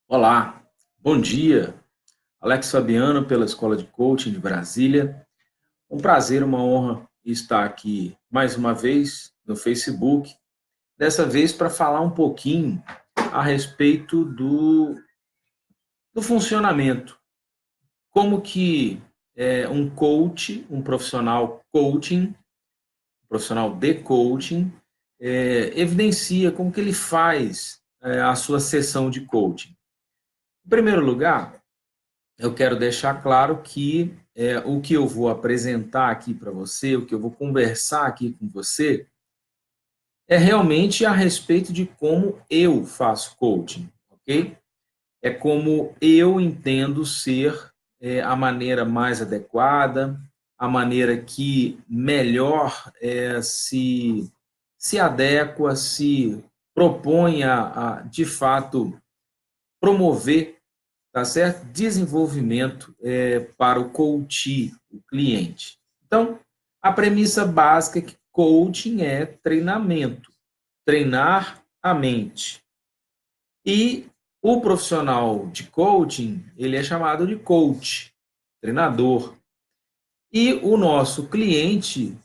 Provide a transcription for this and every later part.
Olá, bom dia. Alex Fabiano, pela Escola de Coaching de Brasília. Um prazer, uma honra estar aqui mais uma vez no Facebook, dessa vez para falar um pouquinho a respeito do funcionamento. Como que um coach, um profissional coaching, um profissional de coaching, evidencia como que ele faz a sua sessão de coaching. Em primeiro lugar, eu quero deixar claro que o que eu vou apresentar aqui para você, o que eu vou conversar aqui com você, é realmente a respeito de como eu faço coaching, ok? É como eu entendo ser a maneira mais adequada, a maneira que melhor se adequa, se propõe de fato, promover, tá certo? Desenvolvimento para o coach, o cliente. Então, a premissa básica é que coaching é treinamento, treinar a mente. E o profissional de coaching, ele é chamado de coach, treinador. E o nosso cliente,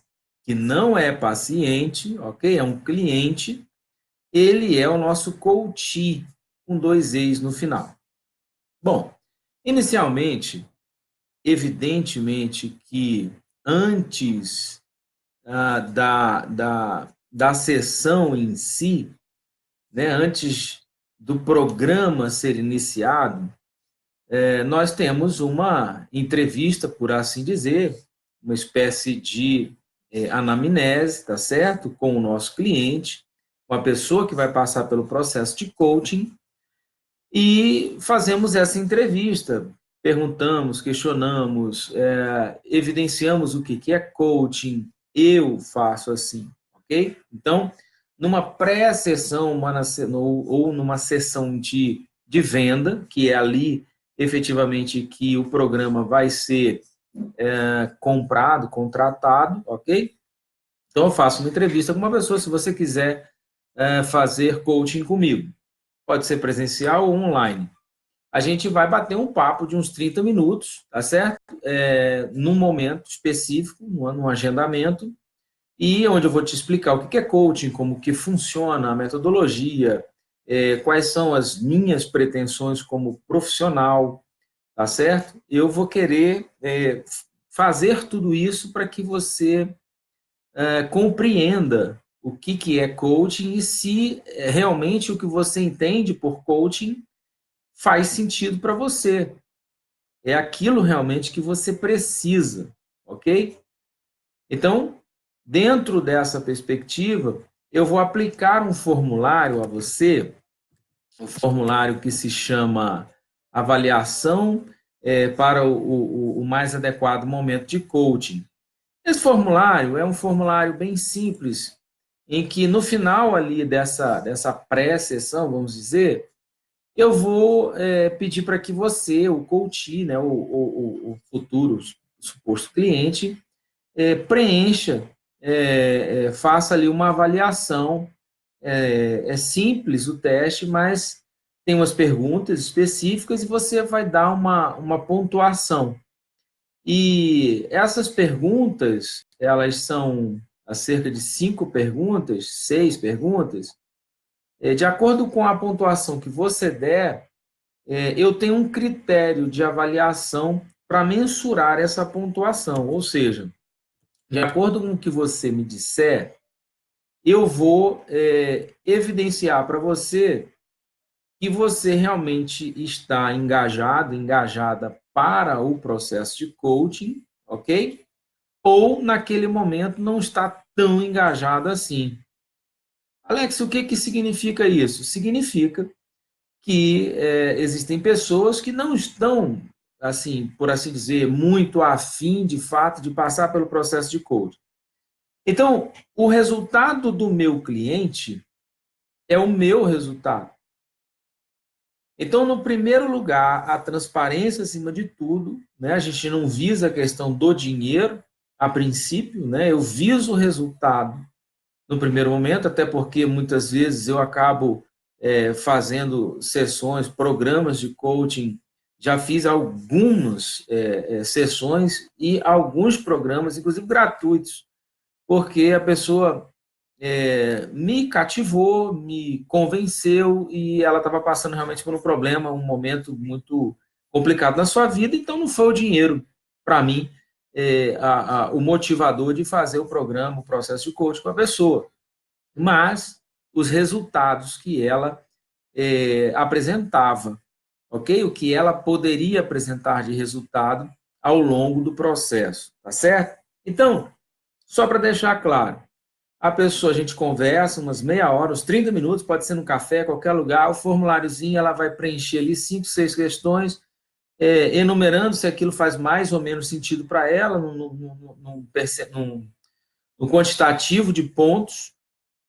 que não é paciente, ok? É um cliente, ele é o nosso coach, com dois e's no final. Bom, inicialmente, evidentemente que antes da sessão em si, né, antes do programa ser iniciado, nós temos uma entrevista, por assim dizer, uma espécie de anamnese, tá certo? Com o nosso cliente, com a pessoa que vai passar pelo processo de coaching, e fazemos essa entrevista, perguntamos, questionamos, evidenciamos o que é coaching, eu faço assim, ok? Então, numa pré-sessão ou numa sessão de venda, que é ali efetivamente que o programa vai ser comprado, contratado, ok? Então, eu faço uma entrevista com uma pessoa, se você quiser fazer coaching comigo. Pode ser presencial ou online. A gente vai bater um papo de uns 30 minutos, tá certo? Num momento específico, num agendamento, e onde eu vou te explicar o que é coaching, como que funciona a metodologia, quais são as minhas pretensões como profissional, tá certo? Eu vou querer fazer tudo isso para que você compreenda o que é coaching e se realmente o que você entende por coaching faz sentido para você. É aquilo realmente que você precisa, ok? Então, dentro dessa perspectiva, eu vou aplicar um formulário a você, um formulário que se chama Avaliação para o mais adequado momento de coaching. Esse formulário é um formulário bem simples, em que no final ali dessa pré-sessão, vamos dizer, eu vou pedir para que você, o coach, né, o futuro suposto cliente, preencha, faça ali uma avaliação. É simples o teste, mas tem umas perguntas específicas e você vai dar uma pontuação. E essas perguntas, elas são cerca de 5 perguntas, 6 perguntas. De acordo com a pontuação que você der, eu tenho um critério de avaliação para mensurar essa pontuação, ou seja, de acordo com o que você me disser, eu vou evidenciar para você que você realmente está engajado, engajada para o processo de coaching, ok? Ou naquele momento não está tão engajado assim. Alex, o que significa isso? Significa que existem pessoas que não estão, assim, por assim dizer, muito afim, de fato, de passar pelo processo de coaching. Então, o resultado do meu cliente é o meu resultado. Então, no primeiro lugar, a transparência acima de tudo, né? A gente não visa a questão do dinheiro, a princípio, né? Eu viso o resultado no primeiro momento, até porque muitas vezes eu acabo fazendo sessões, programas de coaching, já fiz algumas sessões e alguns programas, inclusive gratuitos, porque a pessoa me cativou, me convenceu e ela estava passando realmente por um problema, um momento muito complicado na sua vida, então não foi o dinheiro, para mim, o motivador de fazer o programa, o processo de coaching com a pessoa, mas os resultados que ela apresentava, ok? O que ela poderia apresentar de resultado ao longo do processo, tá certo? Então, só para deixar claro, a pessoa, a gente conversa umas meia hora, uns 30 minutos, pode ser no café, qualquer lugar, o formuláriozinho, ela vai preencher ali 5, 6 questões, enumerando se aquilo faz mais ou menos sentido para ela, num quantitativo de pontos.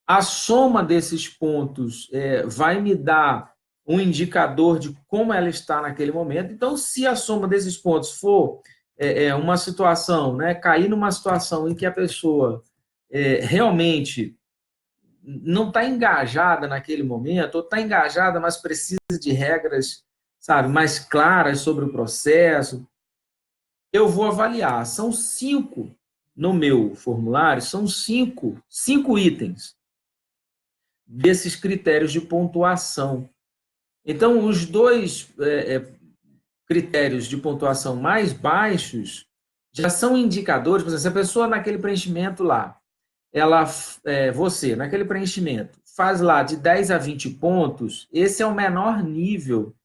A soma desses pontos vai me dar um indicador de como ela está naquele momento. Então, se a soma desses pontos for uma situação, né, cair numa situação em que a pessoa realmente não está engajada naquele momento, ou está engajada, mas precisa de regras, sabe, mais claras sobre o processo, eu vou avaliar. São 5 no meu formulário, são cinco itens desses critérios de pontuação. Então, os dois critérios de pontuação mais baixos já são indicadores, por exemplo, se a pessoa naquele preenchimento lá, você, naquele preenchimento, faz lá de 10 a 20 pontos, esse é o menor nível,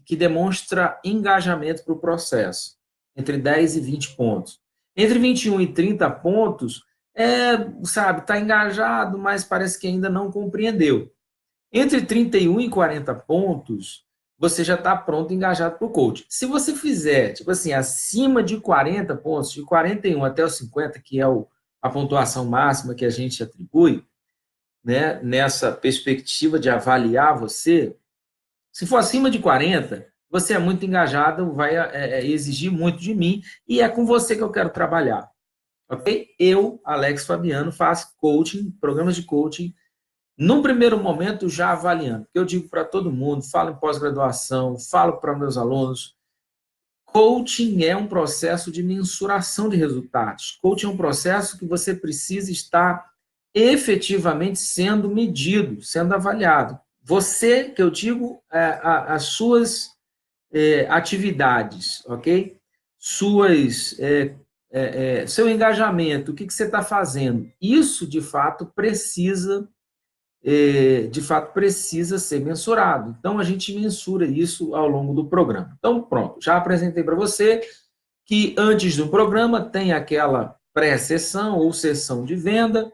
que demonstra engajamento para o processo, entre 10 e 20 pontos. Entre 21 e 30 pontos, sabe, está engajado, mas parece que ainda não compreendeu. Entre 31 e 40 pontos, você já está pronto e engajado para o coach. Se você fizer, tipo assim, acima de 40 pontos, de 41 até os 50, que é a pontuação máxima que a gente atribui, né, nessa perspectiva de avaliar você, se for acima de 40, você é muito engajado, vai exigir muito de mim, e é com você que eu quero trabalhar. Ok? Eu, Alex Fabiano, faço coaching, programas de coaching, num primeiro momento, já avaliando, porque eu digo para todo mundo, falo em pós-graduação, falo para meus alunos, coaching é um processo de mensuração de resultados. Coaching é um processo que você precisa estar efetivamente sendo medido, sendo avaliado. Você, que eu digo, as suas atividades, ok? Seu engajamento, o que você está fazendo. Isso, de fato, precisa ser mensurado. Então, a gente mensura isso ao longo do programa. Então, pronto, já apresentei para você que antes do programa tem aquela pré-sessão ou sessão de venda,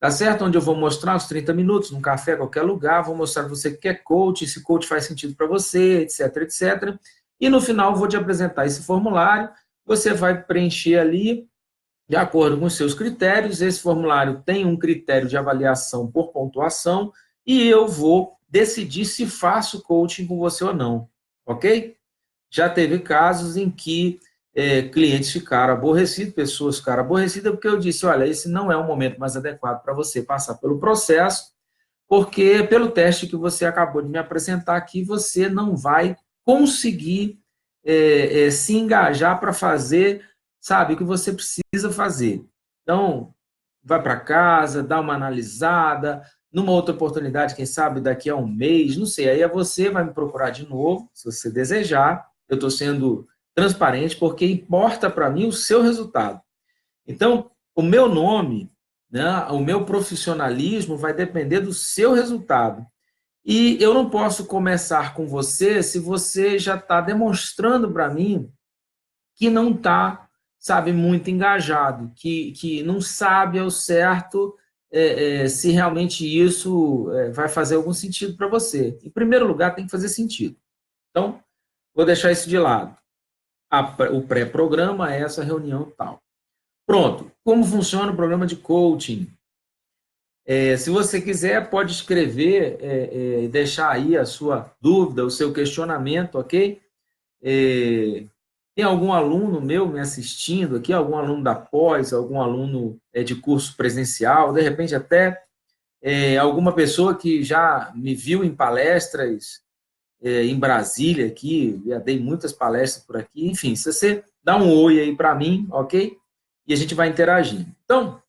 tá certo? Onde eu vou mostrar os 30 minutos, num café, qualquer lugar, vou mostrar para você que é coach, se coach faz sentido para você, etc, etc. E no final vou te apresentar esse formulário, você vai preencher ali de acordo com os seus critérios. Esse formulário tem um critério de avaliação por pontuação e eu vou decidir se faço coaching com você ou não, ok? Já teve casos em que clientes ficaram aborrecidos, pessoas ficaram aborrecidas, porque eu disse, olha, esse não é o momento mais adequado para você passar pelo processo, porque pelo teste que você acabou de me apresentar aqui, você não vai conseguir se engajar para fazer, sabe, o que você precisa fazer. Então, vai para casa, dá uma analisada, numa outra oportunidade, quem sabe daqui a um mês, não sei, aí você vai me procurar de novo, se você desejar. Eu estou sendo transparente, porque importa para mim o seu resultado. Então, o meu nome, né, o meu profissionalismo vai depender do seu resultado. E eu não posso começar com você se você já está demonstrando para mim que não está, sabe, muito engajado, que não sabe ao certo se realmente isso vai fazer algum sentido para você. Em primeiro lugar, tem que fazer sentido. Então, vou deixar isso de lado. O pré-programa é essa reunião tal. Pronto. Como funciona o programa de coaching? Se você quiser, pode escrever e deixar aí a sua dúvida, o seu questionamento, ok? Tem algum aluno meu me assistindo aqui, algum aluno da pós, algum aluno de curso presencial, de repente até alguma pessoa que já me viu em palestras em Brasília aqui, já dei muitas palestras por aqui, enfim, se você dá um oi aí para mim, ok? E a gente vai interagindo. Então,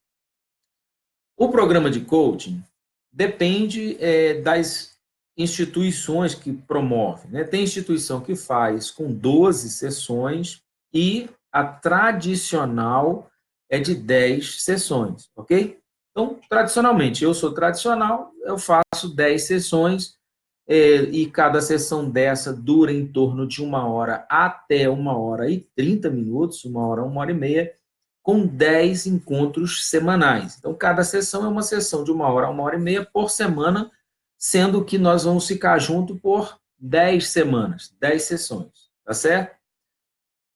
o programa de coaching depende das instituições que promovem, né? Tem instituição que faz com 12 sessões e a tradicional é de 10 sessões, ok? Então, tradicionalmente, eu sou tradicional, eu faço 10 sessões e cada sessão dessa dura em torno de 1 hora até 1 hora e 30 minutos, 1 hora, 1 hora e meia, com 10 encontros semanais. Então, cada sessão é uma sessão de 1 hora a 1 hora e meia por semana, sendo que nós vamos ficar junto por 10 semanas, 10 sessões, tá certo?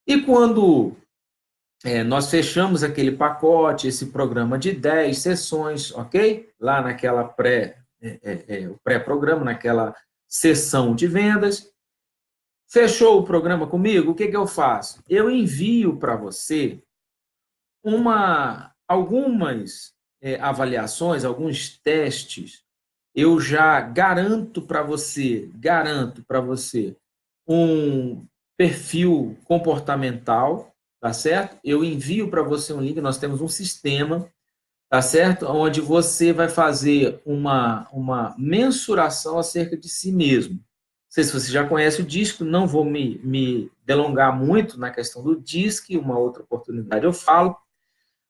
E quando nós fechamos aquele pacote, esse programa de 10 sessões, ok? Lá naquela o pré-programa, naquela sessão de vendas, fechou o programa comigo, o que eu faço? Eu envio para você algumas avaliações, alguns testes, eu já garanto para você um perfil comportamental, tá certo? Eu envio para você um link, nós temos um sistema, tá certo? Onde você vai fazer uma mensuração acerca de si mesmo. Não sei se você já conhece o DISC, não vou me delongar muito na questão do DISC, uma outra oportunidade eu falo,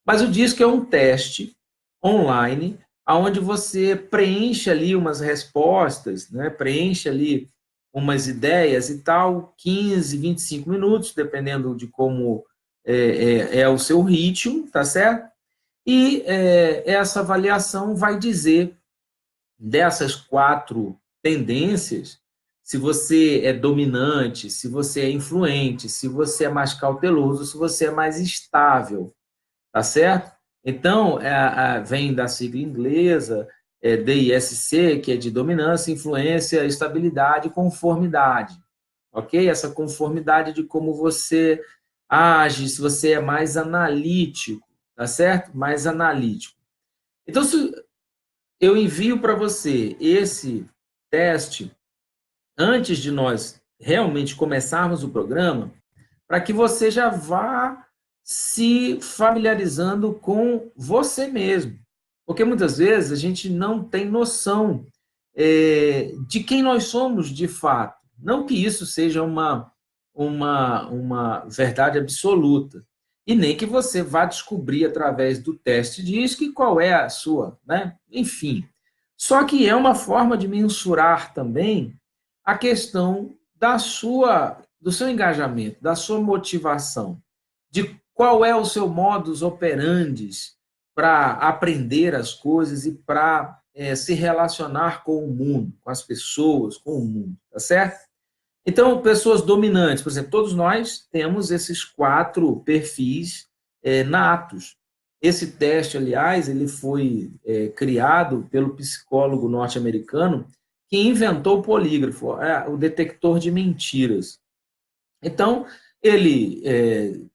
mas o DISC é um teste online, onde você preenche ali umas respostas, né? Preenche ali umas ideias e tal, 15, 25 minutos, dependendo de como é o seu ritmo, tá certo? E essa avaliação vai dizer, dessas 4 tendências, se você é dominante, se você é influente, se você é mais cauteloso, se você é mais estável, tá certo? Então, vem da sigla inglesa, DISC, que é de dominância, influência, estabilidade e conformidade, ok? Essa conformidade de como você age, se você é mais analítico, tá certo? Mais analítico. Então, se eu envio para você esse teste antes de nós realmente começarmos o programa, para que você já vá se familiarizando com você mesmo. Porque muitas vezes a gente não tem noção de quem nós somos de fato. Não que isso seja uma verdade absoluta. E nem que você vá descobrir através do teste DISC qual é a sua, né? Enfim. Só que é uma forma de mensurar também a questão do seu engajamento, da sua motivação, de qual é o seu modus operandi para aprender as coisas e para se relacionar com o mundo, com as pessoas, com o mundo, tá certo? Então, pessoas dominantes, por exemplo, todos nós temos esses 4 perfis natos. Esse teste, aliás, ele foi criado pelo psicólogo norte-americano que inventou o polígrafo, o detector de mentiras. Então, ele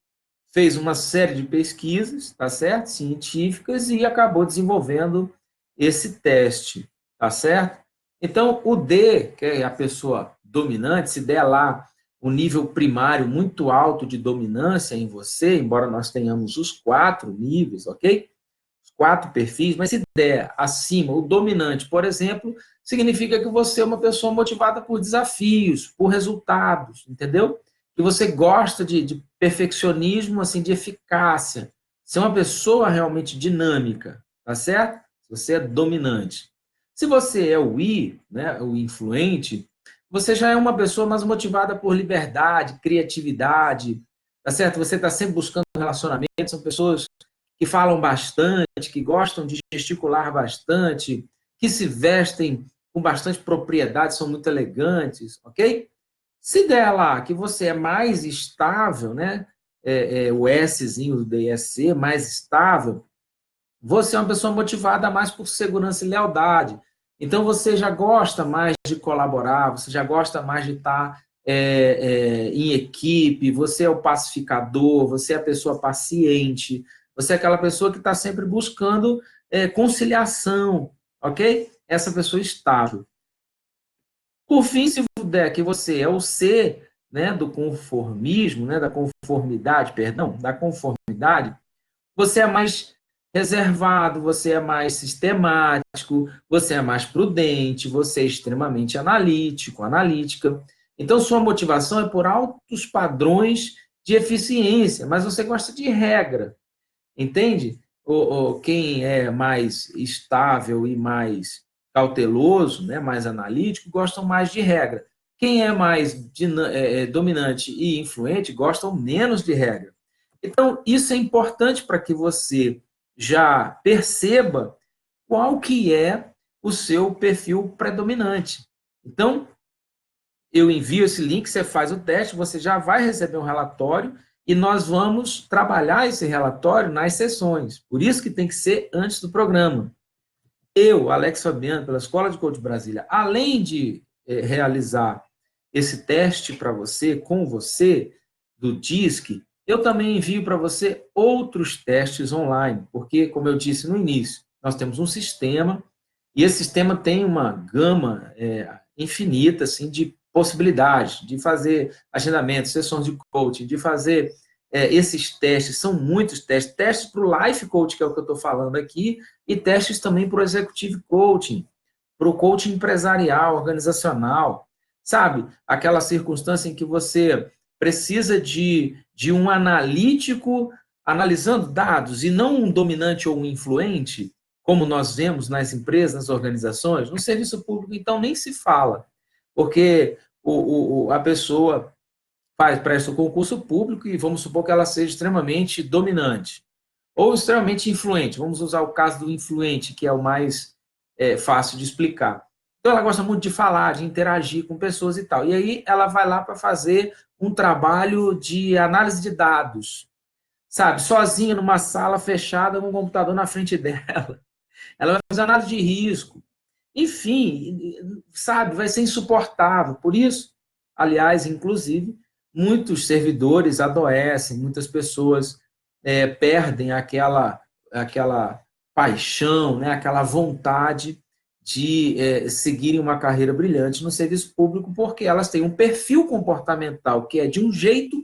fez uma série de pesquisas, tá certo? Científicas, e acabou desenvolvendo esse teste, tá certo? Então, o D, que é a pessoa dominante, se der lá um nível primário muito alto de dominância em você, embora nós tenhamos os 4 níveis, ok? Os 4 perfis, mas se der acima, o dominante, por exemplo, significa que você é uma pessoa motivada por desafios, por resultados, entendeu? Que você gosta de perfeccionismo, assim, de eficácia. Ser uma pessoa realmente dinâmica, tá certo? Você é dominante. Se você é o I, né, o influente, você já é uma pessoa mais motivada por liberdade, criatividade, tá certo? Você está sempre buscando relacionamento, são pessoas que falam bastante, que gostam de gesticular bastante, que se vestem com bastante propriedade, são muito elegantes, ok? Se der lá que você é mais estável, né? O Szinho do DSC, mais estável, você é uma pessoa motivada mais por segurança e lealdade. Então, você já gosta mais de colaborar, você já gosta mais de estar em equipe, você é o pacificador, você é a pessoa paciente, você é aquela pessoa que está sempre buscando conciliação, ok? Essa pessoa estável. Por fim, se puder que você é o C, né, do conformismo, né, da conformidade, perdão, da conformidade, você é mais reservado, você é mais sistemático, você é mais prudente, você é extremamente analítico, analítica. Então, sua motivação é por altos padrões de eficiência, mas você gosta de regra, entende? Quem é mais estável e mais cauteloso, né, mais analítico, gostam mais de regra. Quem é mais dominante e influente gostam menos de regra. Então, isso é importante para que você já perceba qual que é o seu perfil predominante. Então, eu envio esse link, você faz o teste, você já vai receber um relatório e nós vamos trabalhar esse relatório nas sessões. Por isso que tem que ser antes do programa. Eu, Alex Fabiano, pela Escola de Coach Brasília, além de realizar esse teste para você, com você, do DISC, eu também envio para você outros testes online, porque, como eu disse no início, nós temos um sistema, e esse sistema tem uma gama infinita assim, de possibilidades, de fazer agendamentos, sessões de coaching, de fazer esses testes, são muitos testes, testes para o Life Coach, que é o que eu estou falando aqui, e testes também para o Executive Coaching, para o coaching empresarial, organizacional, sabe? Aquela circunstância em que você precisa de um analítico analisando dados e não um dominante ou um influente, como nós vemos nas empresas, nas organizações. No serviço público, então, nem se fala, porque a pessoa presta o concurso público e vamos supor que ela seja extremamente dominante ou extremamente influente. Vamos usar o caso do influente, que é o mais fácil de explicar. Então, ela gosta muito de falar, de interagir com pessoas e tal. E aí, ela vai lá para fazer um trabalho de análise de dados, sabe? Sozinha, numa sala fechada, com um computador na frente dela. Ela vai fazer análise de risco. Enfim, sabe? Vai ser insuportável. Por isso, aliás, inclusive, muitos servidores adoecem, muitas pessoas perdem aquela paixão, né? Aquela vontade de seguirem uma carreira brilhante no serviço público, porque elas têm um perfil comportamental que é de um jeito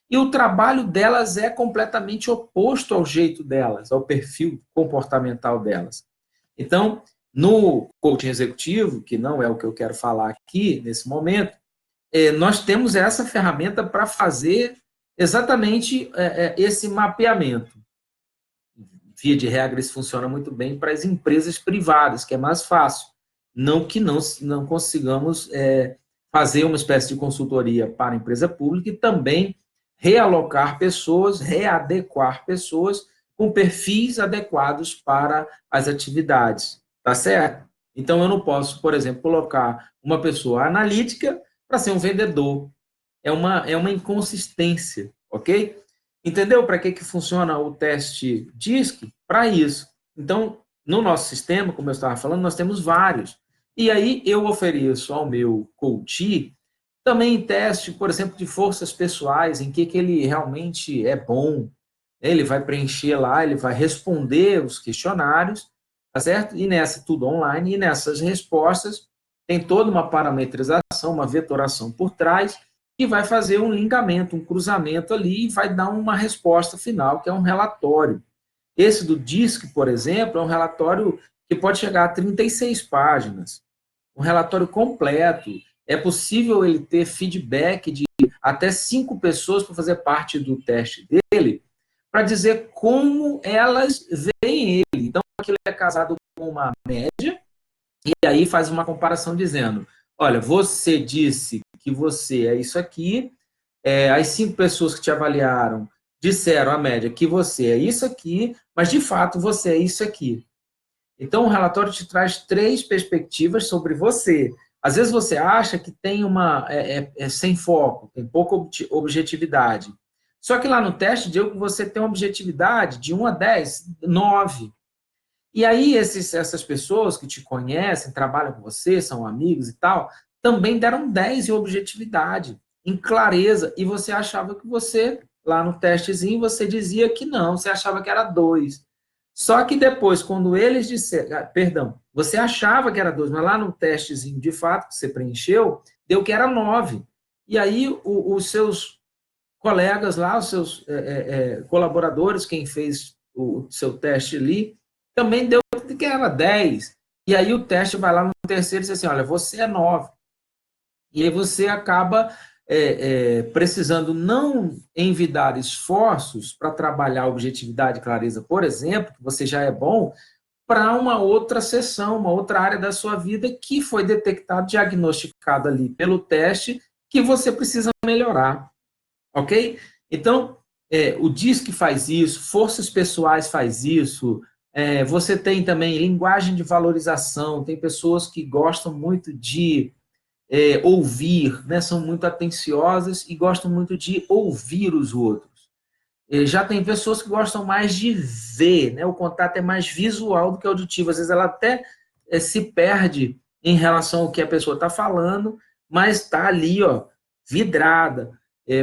e o trabalho delas é completamente oposto ao jeito delas, ao perfil comportamental delas. Então, no coaching executivo, que não é o que eu quero falar aqui nesse momento, nós temos essa ferramenta para fazer exatamente esse mapeamento. Via de regra, isso funciona muito bem para as empresas privadas, que é mais fácil. Não que não consigamos fazer uma espécie de consultoria para a empresa pública e também realocar pessoas, readequar pessoas com perfis adequados para as atividades. Tá certo? Então, eu não posso, por exemplo, colocar uma pessoa analítica para ser um vendedor. É uma inconsistência, ok? Entendeu para que funciona o teste DISC? Para isso. Então, no nosso sistema, como eu estava falando, nós temos vários. E aí eu ofereço ao meu coach também teste, por exemplo, de forças pessoais, em que ele realmente é bom. Ele vai preencher lá, ele vai responder os questionários, tá certo? E nessa, tudo online, e nessas respostas tem toda uma parametrização, uma vetoração por trás, que vai fazer um linkamento, um cruzamento ali e vai dar uma resposta final, que é um relatório. Esse do DISC, por exemplo, é um relatório que pode chegar a 36 páginas. Um relatório completo. É possível ele ter feedback de até 5 pessoas para fazer parte do teste dele, para dizer como elas veem ele. Então, aquilo é casado com uma média, e aí faz uma comparação dizendo, olha, você disse que você é isso aqui, as 5 pessoas que te avaliaram disseram a média que você é isso aqui, mas de fato você é isso aqui. Então o relatório te traz 3 perspectivas sobre você. Às vezes você acha que tem sem foco, tem pouca objetividade. Só que lá no teste deu que você tem uma objetividade de 1 a 10, 9. E aí essas pessoas que te conhecem, trabalham com você, são amigos e tal, também deram 10 em objetividade, em clareza, e você achava que você, lá no testezinho, você dizia que não, você achava que era 2. Só que depois, quando eles disseram, perdão, você achava que era 2, mas lá no testezinho, de fato, que você preencheu, deu que era 9. E aí os seus colegas lá, os seus colaboradores, quem fez o seu teste ali, também deu que era 10. E aí o teste vai lá no terceiro e diz assim, olha, você é 9. E aí você acaba precisando não envidar esforços para trabalhar objetividade e clareza, por exemplo, que você já é bom, para uma outra seção, uma outra área da sua vida que foi detectado, diagnosticado ali pelo teste, que você precisa melhorar, ok? Então, o DISC faz isso, forças pessoais faz isso, você tem também linguagem de valorização, tem pessoas que gostam muito de ouvir, né? São muito atenciosas e gostam muito de ouvir os outros. Já tem pessoas que gostam mais de ver, né? O contato é mais visual do que auditivo. Às vezes ela até se perde em relação ao que a pessoa está falando, mas está ali, ó, vidrada,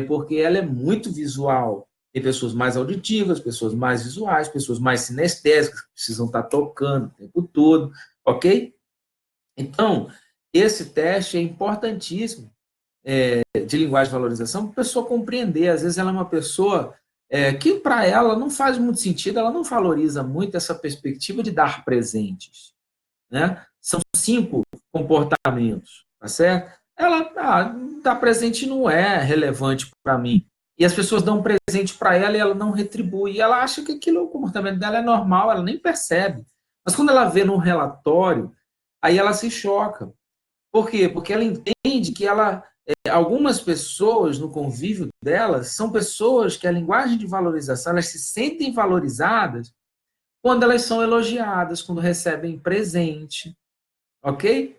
porque ela é muito visual. Tem pessoas mais auditivas, pessoas mais visuais, pessoas mais sinestésicas, que precisam estar tocando o tempo todo, ok? Então, esse teste é importantíssimo de linguagem de valorização para a pessoa compreender. Às vezes ela é uma pessoa que para ela não faz muito sentido, ela não valoriza muito essa perspectiva de dar presentes, né? São 5 comportamentos, tá certo? Ela, dar presente não é relevante para mim. E as pessoas dão um presente para ela e ela não retribui. E ela acha que aquilo, o comportamento dela é normal, ela nem percebe. Mas quando ela vê num relatório, aí ela se choca. Por quê? Porque ela entende que algumas pessoas no convívio delas são pessoas que a linguagem de valorização, elas se sentem valorizadas quando elas são elogiadas, quando recebem presente, ok?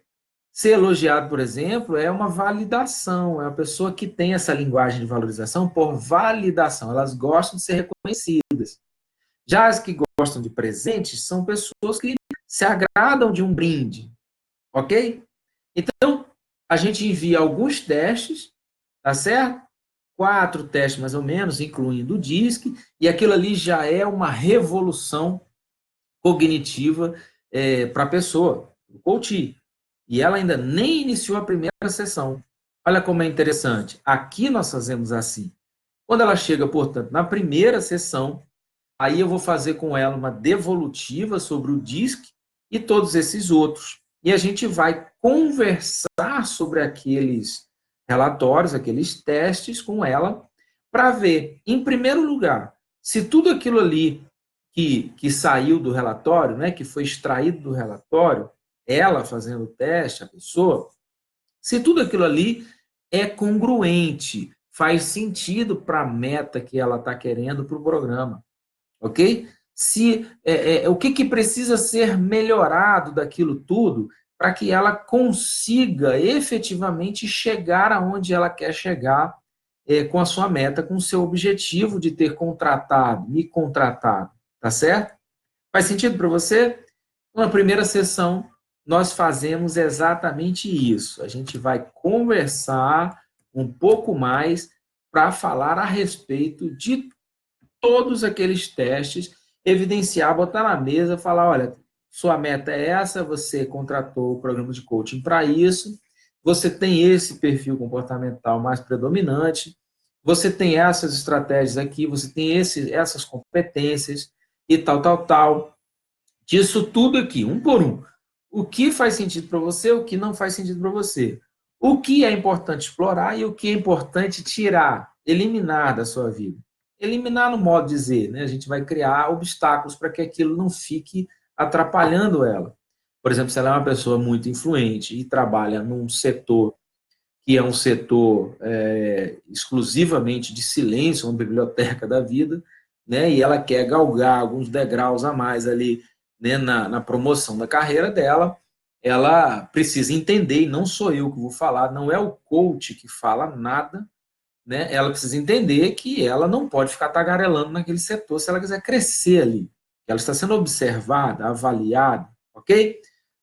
Ser elogiado, por exemplo, é uma validação, é uma pessoa que tem essa linguagem de valorização por validação, elas gostam de ser reconhecidas. Já as que gostam de presentes são pessoas que se agradam de um brinde, ok? Então, a gente envia alguns testes, tá certo? 4 testes mais ou menos, incluindo o DISC, e aquilo ali já é uma revolução cognitiva para a pessoa, o coach. E ela ainda nem iniciou a primeira sessão. Olha como é interessante. Aqui nós fazemos assim. Quando ela chega, portanto, na primeira sessão, aí eu vou fazer com ela uma devolutiva sobre o DISC e todos esses outros. E a gente vai conversar sobre aqueles relatórios, aqueles testes com ela, para ver, em primeiro lugar, se tudo aquilo ali que saiu do relatório, né, que foi extraído do relatório, ela fazendo o teste, a pessoa, se tudo aquilo ali é congruente, faz sentido para a meta que ela está querendo para o programa, ok? Se o que precisa ser melhorado daquilo tudo para que ela consiga efetivamente chegar aonde ela quer chegar com a sua meta, com o seu objetivo de ter contratado, me contratado, tá certo? Faz sentido para você? Na primeira sessão, nós fazemos exatamente isso. A gente vai conversar um pouco mais para falar a respeito de todos aqueles testes, evidenciar, botar na mesa, falar, olha, sua meta é essa, você contratou o programa de coaching para isso, você tem esse perfil comportamental mais predominante, você tem essas estratégias aqui, você tem essas competências e tal, tal, tal. Disso tudo aqui, um por um. O que faz sentido para você, o que não faz sentido para você. O que é importante explorar e o que é importante tirar, eliminar da sua vida. Eliminar no modo de dizer, né? A gente vai criar obstáculos para que aquilo não fique atrapalhando ela. Por exemplo, se ela é uma pessoa muito influente e trabalha num setor que é um setor exclusivamente de silêncio, uma biblioteca da vida, né? E ela quer galgar alguns degraus a mais ali, né, na promoção da carreira dela, ela precisa entender, e não sou eu que vou falar, não é o coach que fala nada, né? Ela precisa entender que ela não pode ficar tagarelando naquele setor se ela quiser crescer ali. Ela está sendo observada, avaliada, ok?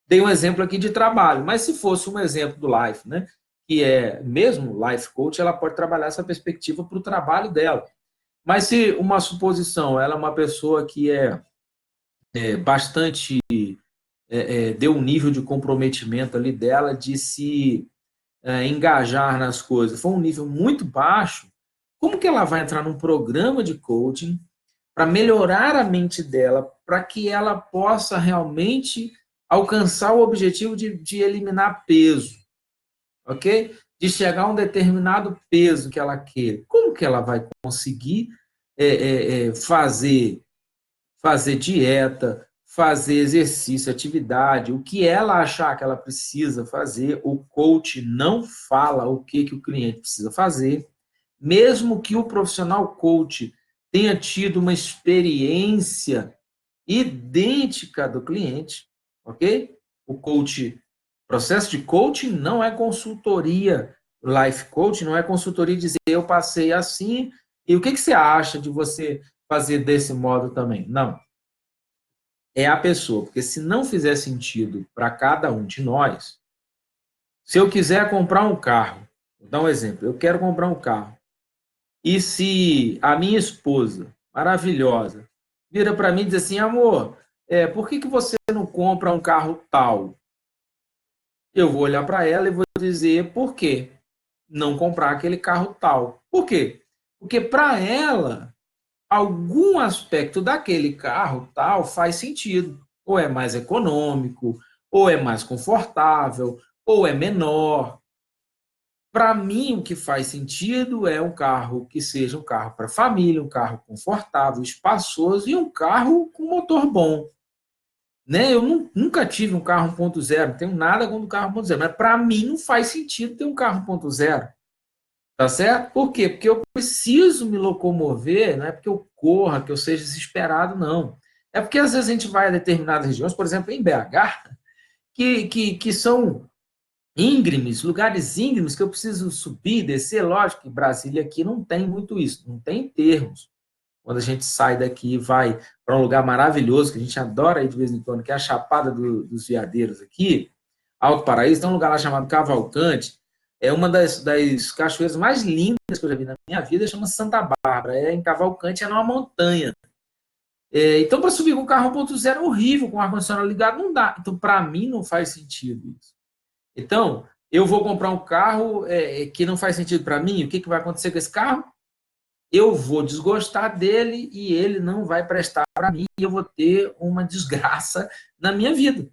Dei um exemplo aqui de trabalho, mas se fosse um exemplo do Life, né? Que é mesmo Life Coach, ela pode trabalhar essa perspectiva para o trabalho dela. Mas se uma suposição, ela é uma pessoa que é bastante, deu um nível de comprometimento ali dela de se engajar nas coisas, foi um nível muito baixo, como que ela vai entrar num programa de coaching para melhorar a mente dela, para que ela possa realmente alcançar o objetivo de eliminar peso, ok? De chegar a um determinado peso que ela quer. Como que ela vai conseguir fazer dieta, fazer exercício, atividade, o que ela achar que ela precisa fazer, o coach não fala o que o cliente precisa fazer, mesmo que o profissional coach tenha tido uma experiência idêntica do cliente, ok? O processo de coaching não é consultoria, life coaching não é consultoria dizer eu passei assim, e o que você acha de você fazer desse modo também? Não. É a pessoa, porque se não fizer sentido para cada um de nós, se eu quiser comprar um carro, vou dar um exemplo, eu quero comprar um carro, e se a minha esposa, maravilhosa, vira para mim e diz assim, amor, por que você não compra um carro tal? Eu vou olhar para ela e vou dizer por quê não comprar aquele carro tal. Por quê? Porque para ela, algum aspecto daquele carro tal faz sentido. Ou é mais econômico, ou é mais confortável, ou é menor. Para mim, o que faz sentido é um carro que seja um carro para família, um carro confortável, espaçoso e um carro com motor bom. Né? Eu nunca tive um carro 1.0, não tenho nada contra o carro 1.0, mas para mim não faz sentido ter um carro 1.0. Tá certo? Por quê? Porque eu preciso me locomover, não é porque eu corra, que eu seja desesperado, não. É porque às vezes a gente vai a determinadas regiões, por exemplo, em BH, que são íngremes, lugares íngremes que eu preciso subir, descer. Lógico que Brasília aqui não tem muito isso, não tem termos. Quando a gente sai daqui e vai para um lugar maravilhoso, que a gente adora ir de vez em quando, que é a Chapada dos Veadeiros aqui, Alto Paraíso, tem um lugar lá chamado Cavalcante, é uma das cachoeiras mais lindas que eu já vi na minha vida, chama Santa Bárbara, é em Cavalcante, é numa montanha. Então, para subir com um carro 1.0 é horrível, com o ar-condicionado ligado, não dá. Então, para mim, não faz sentido isso. Então, eu vou comprar um carro que não faz sentido para mim, o que vai acontecer com esse carro? Eu vou desgostar dele e ele não vai prestar para mim e eu vou ter uma desgraça na minha vida.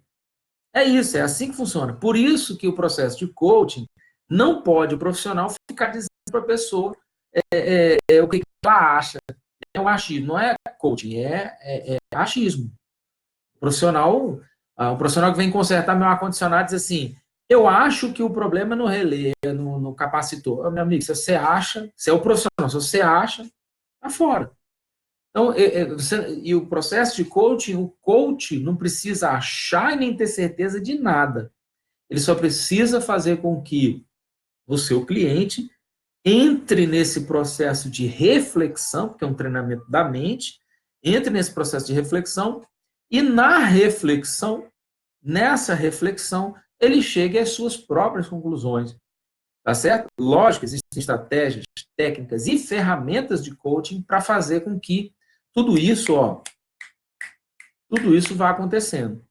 É isso, é assim que funciona. Por isso que o processo de coaching não pode o profissional ficar dizendo para a pessoa o que ela acha. É um achismo, não é coaching, é achismo. O profissional que vem consertar meu ar-condicionado diz assim, eu acho que o problema é no relé, no capacitor. Meu amigo, se você acha, se é o profissional, se você acha, tá fora. Então, e o processo de coaching, o coach não precisa achar e nem ter certeza de nada. Ele só precisa fazer com que o seu cliente entre nesse processo de reflexão, porque é um treinamento da mente, entre nesse processo de reflexão e nessa reflexão, ele chegue às suas próprias conclusões. Tá certo? Lógico, existem estratégias, técnicas e ferramentas de coaching para fazer com que tudo isso vá acontecendo.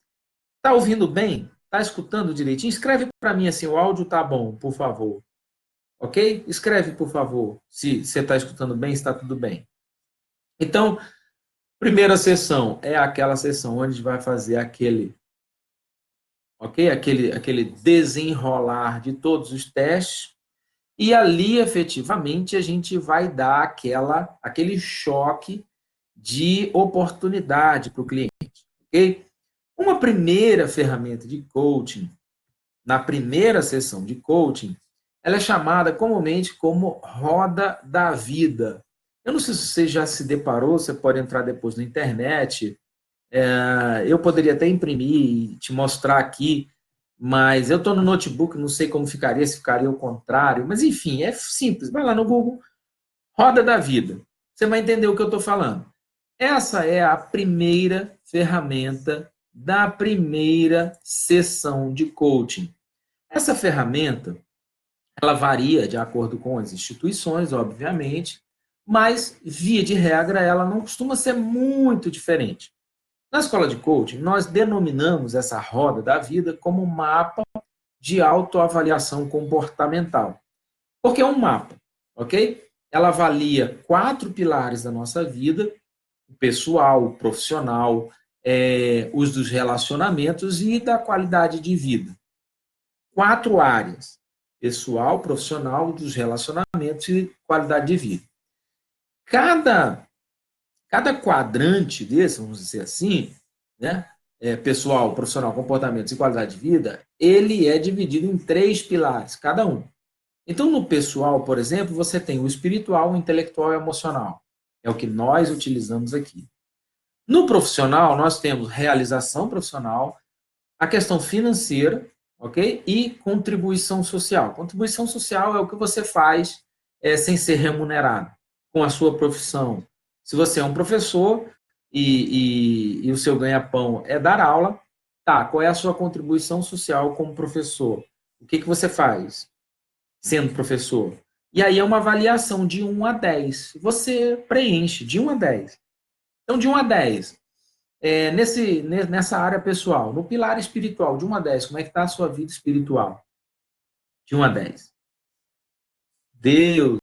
Tá ouvindo bem? Tá escutando direitinho? Escreve para mim assim, o áudio tá bom, por favor. Ok? Escreve, por favor, se você está escutando bem, está tudo bem. Então, primeira sessão é aquela sessão onde a gente vai fazer aquele desenrolar de todos os testes e ali, efetivamente, a gente vai dar aquele choque de oportunidade para o cliente, ok? Uma primeira ferramenta de coaching, na primeira sessão de coaching, ela é chamada comumente como roda da vida. Eu não sei se você já se deparou, você pode entrar depois na internet, eu poderia até imprimir e te mostrar aqui, mas eu estou no notebook, não sei como ficaria, se ficaria o contrário, mas enfim, é simples, vai lá no Google, roda da vida. Você vai entender o que eu estou falando. Essa é a primeira ferramenta da primeira sessão de coaching. Essa ferramenta, ela varia de acordo com as instituições, obviamente, mas, via de regra, ela não costuma ser muito diferente. Na escola de coaching, nós denominamos essa roda da vida como um mapa de autoavaliação comportamental. Porque é um mapa, ok? Ela avalia 4 pilares da nossa vida: o pessoal, o profissional, os dos relacionamentos e da qualidade de vida. 4 áreas: pessoal, profissional, dos relacionamentos e qualidade de vida. Cada quadrante desse, vamos dizer assim, né? Pessoal, profissional, comportamentos e qualidade de vida, ele é dividido em 3 pilares, cada um. Então, no pessoal, por exemplo, você tem o espiritual, o intelectual e o emocional. É o que nós utilizamos aqui. No profissional, nós temos realização profissional, a questão financeira, ok? E contribuição social. Contribuição social é o que você faz sem ser remunerado, com a sua profissão. Se você é um professor e o seu ganha-pão é dar aula, tá, qual é a sua contribuição social como professor? O que você faz sendo professor? E aí é uma avaliação de 1 a 10. Você preenche de 1 a 10. Então, de 1 a 10, nessa área pessoal, no pilar espiritual, de 1 a 10, como é que está a sua vida espiritual? De 1 a 10. Deus,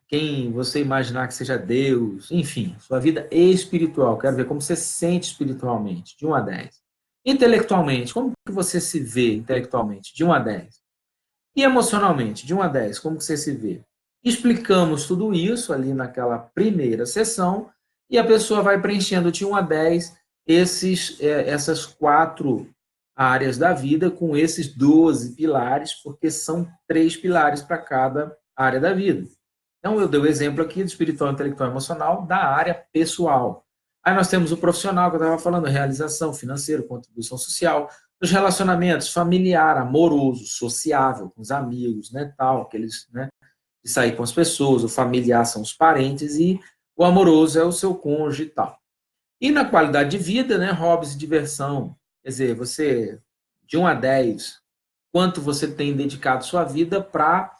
quem você imaginar que seja Deus, enfim, sua vida espiritual, quero ver como você se sente espiritualmente, de 1 a 10. Intelectualmente, como que você se vê intelectualmente, de 1 a 10. E emocionalmente, de 1 a 10, como que você se vê? Explicamos tudo isso ali naquela primeira sessão e a pessoa vai preenchendo de 1 a 10 essas 4 áreas da vida com esses 12 pilares, porque são 3 pilares para cada área da vida. Então, eu dei o exemplo aqui do espiritual, intelectual e emocional da área pessoal. Aí nós temos o profissional, que eu estava falando, realização, financeiro, contribuição social, os relacionamentos, familiar, amoroso, sociável, com os amigos, né, tal, aqueles, né, de sair com as pessoas, o familiar são os parentes e o amoroso é o seu cônjuge e tal. E na qualidade de vida, né, hobbies e diversão, quer dizer, você, de 1 a 10, quanto você tem dedicado sua vida para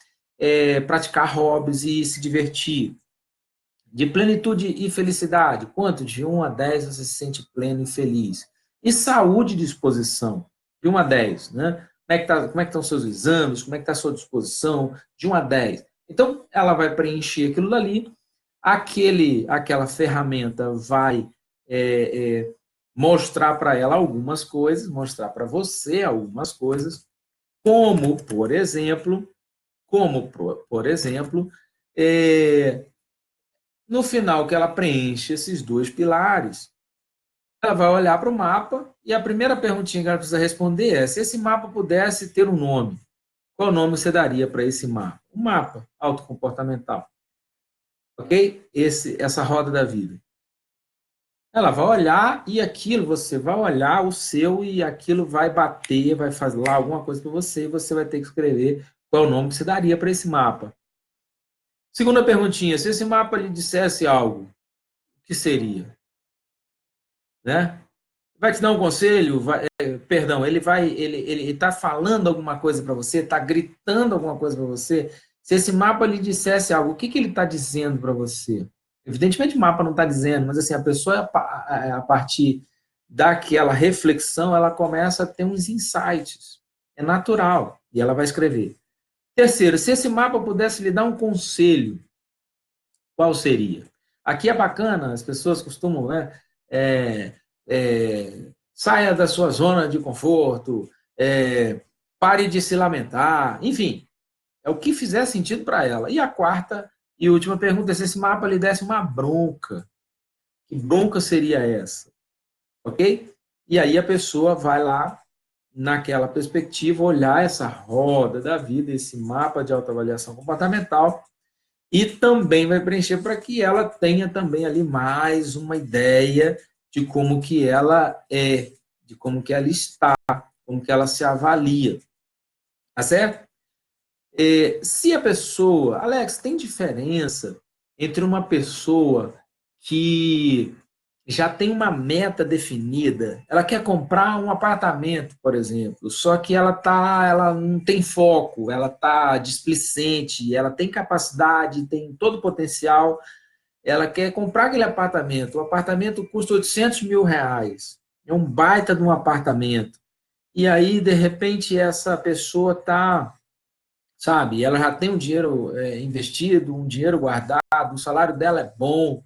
praticar hobbies e se divertir. De plenitude e felicidade, quanto? De 1 a 10 você se sente pleno e feliz. E saúde e disposição, de 1 a 10, né? Como é que estão os seus exames, como é que está a sua disposição, de 1 a 10. Então, ela vai preencher aquilo dali, aquela ferramenta vai mostrar para ela algumas coisas, mostrar para você algumas coisas, como, por exemplo, no final que ela preenche esses 2 pilares, ela vai olhar para o mapa e a primeira perguntinha que ela precisa responder é: se esse mapa pudesse ter um nome, qual nome você daria para esse mapa? Um mapa autocomportamental. Ok? Essa roda da vida. Ela vai olhar e aquilo, você vai olhar o seu e aquilo vai bater, vai fazer lá alguma coisa para você e você vai ter que escrever qual é o nome que você daria para esse mapa. Segunda perguntinha: se esse mapa lhe dissesse algo, o que seria? Né? Vai te dar um conselho, perdão, ele está falando alguma coisa para você, está gritando alguma coisa para você. Se esse mapa lhe dissesse algo, o que ele está dizendo para você? Evidentemente o mapa não está dizendo, mas assim, a pessoa, a partir daquela reflexão, ela começa a ter uns insights. É natural, e ela vai escrever. Terceiro, se esse mapa pudesse lhe dar um conselho, qual seria? Aqui é bacana, as pessoas costumam, né? Saia da sua zona de conforto, pare de se lamentar, enfim, é o que fizer sentido para ela. E a quarta e última pergunta é: se esse mapa lhe desse uma bronca, que bronca seria essa? Ok? E aí a pessoa vai lá, naquela perspectiva, olhar essa roda da vida, esse mapa de autoavaliação comportamental, e também vai preencher para que ela tenha também ali mais uma ideia de como que ela é, de como que ela está, como que ela se avalia. Tá certo? Se a pessoa... Alex, tem diferença entre uma pessoa que já tem uma meta definida, ela quer comprar um apartamento, por exemplo, só que ela não tem foco, ela está displicente, ela tem capacidade, tem todo o potencial, ela quer comprar aquele apartamento, o apartamento custa R$ 800 mil, é um baita de um apartamento. E aí, de repente, essa pessoa está, sabe, ela já tem um dinheiro investido, um dinheiro guardado, o salário dela é bom,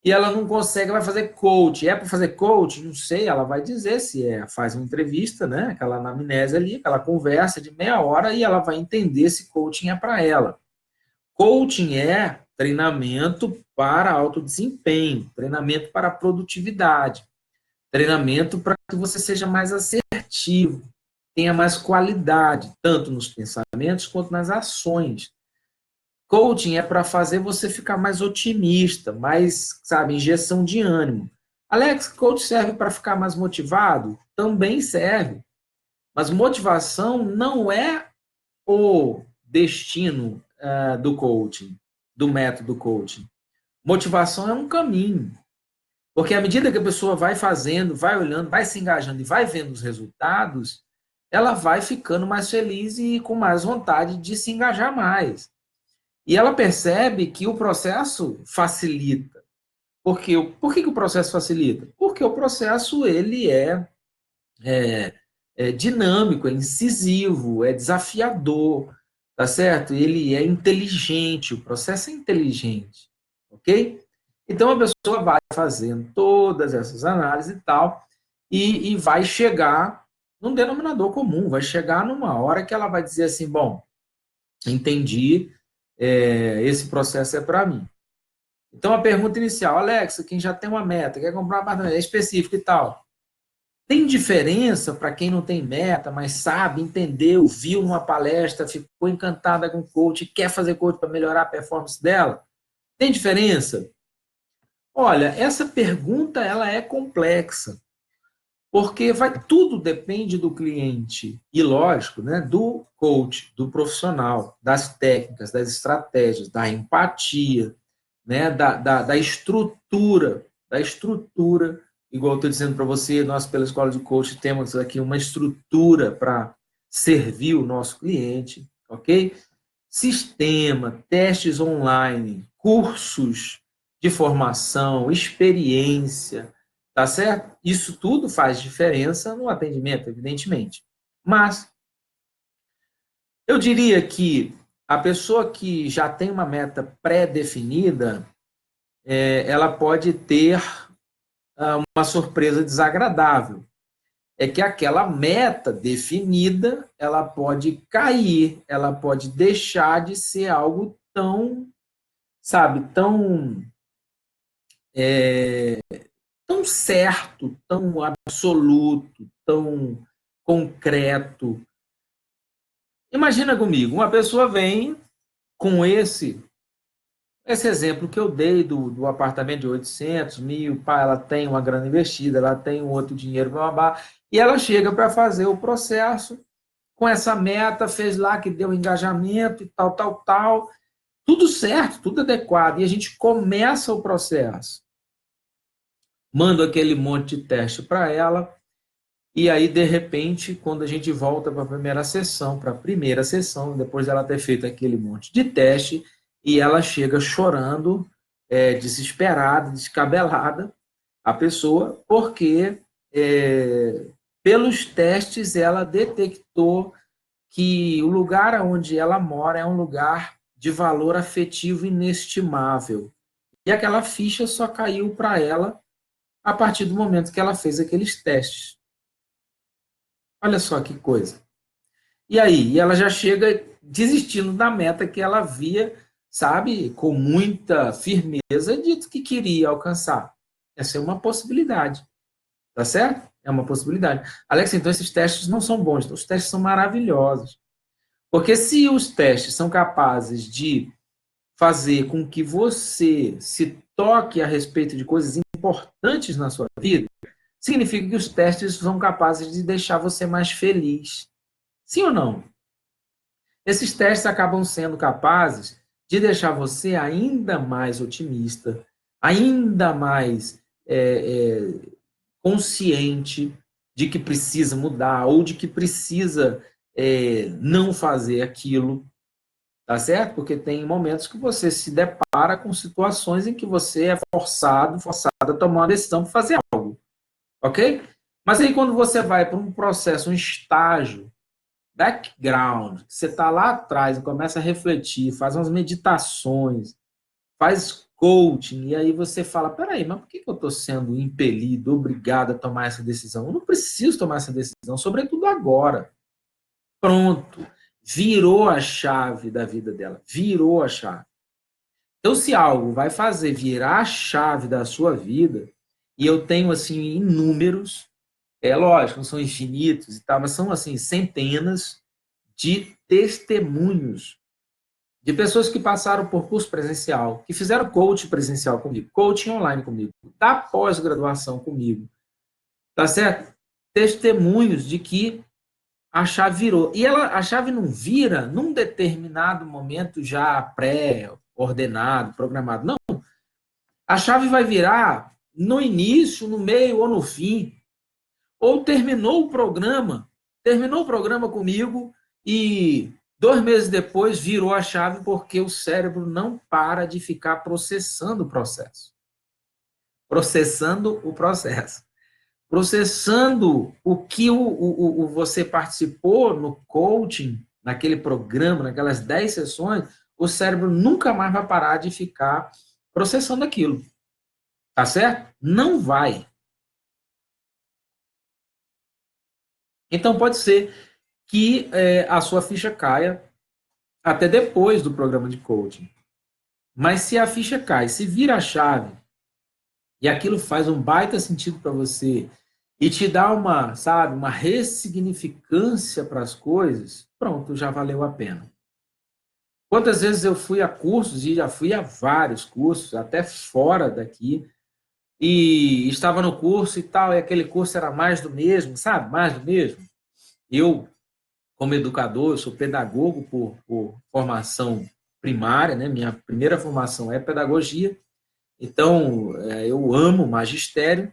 e ela não consegue, vai fazer coach. É para fazer coach? Não sei, ela vai dizer se é, faz uma entrevista, né? Aquela anamnese ali, aquela conversa de meia hora, e ela vai entender se coaching é para ela. Coaching é treinamento para alto desempenho, treinamento para produtividade, treinamento para que você seja mais assertivo, tenha mais qualidade, tanto nos pensamentos quanto nas ações. Coaching é para fazer você ficar mais otimista, mais, sabe, injeção de ânimo. Alex, coach serve para ficar mais motivado? Também serve. Mas motivação não é o destino do coaching, do método coaching. Motivação é um caminho. Porque à medida que a pessoa vai fazendo, vai olhando, vai se engajando e vai vendo os resultados, ela vai ficando mais feliz e com mais vontade de se engajar mais. E ela percebe que o processo facilita. Por que o processo facilita? Porque o processo ele é dinâmico, é incisivo, é desafiador, tá certo? Ele é inteligente, o processo é inteligente, ok? Então a pessoa vai fazendo todas essas análises e tal, e vai chegar num denominador comum, vai chegar numa hora que ela vai dizer assim, bom, entendi, esse processo é para mim. Então a pergunta inicial, Alexa, quem já tem uma meta, quer comprar um apartamento, é específico e tal. Tem diferença para quem não tem meta, mas sabe, entendeu, viu numa palestra, ficou encantada com o coach, quer fazer coach para melhorar a performance dela? Tem diferença? Olha, essa pergunta ela é complexa, porque tudo depende do cliente e, lógico, né, do coach, do profissional, das técnicas, das estratégias, da empatia, né, da estrutura, igual eu estou dizendo para você, nós pela Escola de Coach temos aqui uma estrutura para servir o nosso cliente, ok? Sistema, testes online, cursos de formação, experiência, tá certo? Isso tudo faz diferença no atendimento, evidentemente. Mas eu diria que a pessoa que já tem uma meta pré-definida, ela pode ter uma surpresa desagradável. É que aquela meta definida, ela pode cair, ela pode deixar de ser algo tão, sabe, tão certo, tão absoluto, tão concreto. Imagina comigo, uma pessoa vem com esse exemplo que eu dei do apartamento de 800 mil, pá, ela tem uma grana investida, ela tem um outro dinheiro, blá, e ela chega para fazer o processo com essa meta, fez lá que deu engajamento e tal, tudo certo, tudo adequado, e a gente começa o processo. Mando aquele monte de teste para ela, e aí, de repente, quando a gente volta para a primeira sessão, depois dela ter feito aquele monte de teste, e ela chega chorando, desesperada, descabelada, a pessoa, porque pelos testes ela detectou que o lugar onde ela mora é um lugar de valor afetivo inestimável. E aquela ficha só caiu para ela a partir do momento que ela fez aqueles testes. Olha só que coisa. E aí, ela já chega desistindo da meta que ela via, sabe, com muita firmeza, dito que queria alcançar. Essa é uma possibilidade. Tá certo? É uma possibilidade. Alex, então esses testes não são bons, os testes são maravilhosos. Porque se os testes são capazes de fazer com que você se toque a respeito de coisas importantes na sua vida, significa que os testes são capazes de deixar você mais feliz. Sim ou não? Esses testes acabam sendo capazes de deixar você ainda mais otimista, ainda mais consciente de que precisa mudar ou de que precisa não fazer aquilo, tá certo? Porque tem momentos que você se depara com situações em que você é forçado a tomar uma decisão para fazer algo, ok? Mas aí quando você vai para um processo, um estágio, background, você está lá atrás e começa a refletir, faz umas meditações, faz coaching, e aí você fala, peraí, mas por que eu estou sendo impelido, obrigado a tomar essa decisão? Eu não preciso tomar essa decisão, sobretudo agora. Pronto, virou a chave da vida dela, virou a chave. Então, se algo vai fazer virar a chave da sua vida, e eu tenho, assim, inúmeros, é lógico, não são infinitos e tal, mas são, assim, centenas de testemunhos de pessoas que passaram por curso presencial, que fizeram coaching presencial comigo, coaching online comigo, da pós-graduação comigo, tá certo? Testemunhos de que a chave virou. E a chave não vira num determinado momento já pré-ordenado, programado. Não. A chave vai virar no início, no meio ou no fim. Ou terminou o programa comigo e 2 meses depois virou a chave porque o cérebro não para de ficar processando o processo. Processando o processo. Processando o que você participou no coaching, naquele programa, naquelas 10 sessões, o cérebro nunca mais vai parar de ficar processando aquilo. Tá certo? Não vai. Então, pode ser que a sua ficha caia até depois do programa de coaching. Mas se a ficha cai, se vira a chave, e aquilo faz um baita sentido para você, e te dá uma, sabe, uma ressignificância para as coisas, pronto, já valeu a pena. Quantas vezes eu fui a cursos, e já fui a vários cursos, até fora daqui, e estava no curso e tal, e aquele curso era mais do mesmo, sabe? Mais do mesmo. Eu, como educador, eu sou pedagogo por formação primária, né? Minha primeira formação é pedagogia, então eu amo magistério,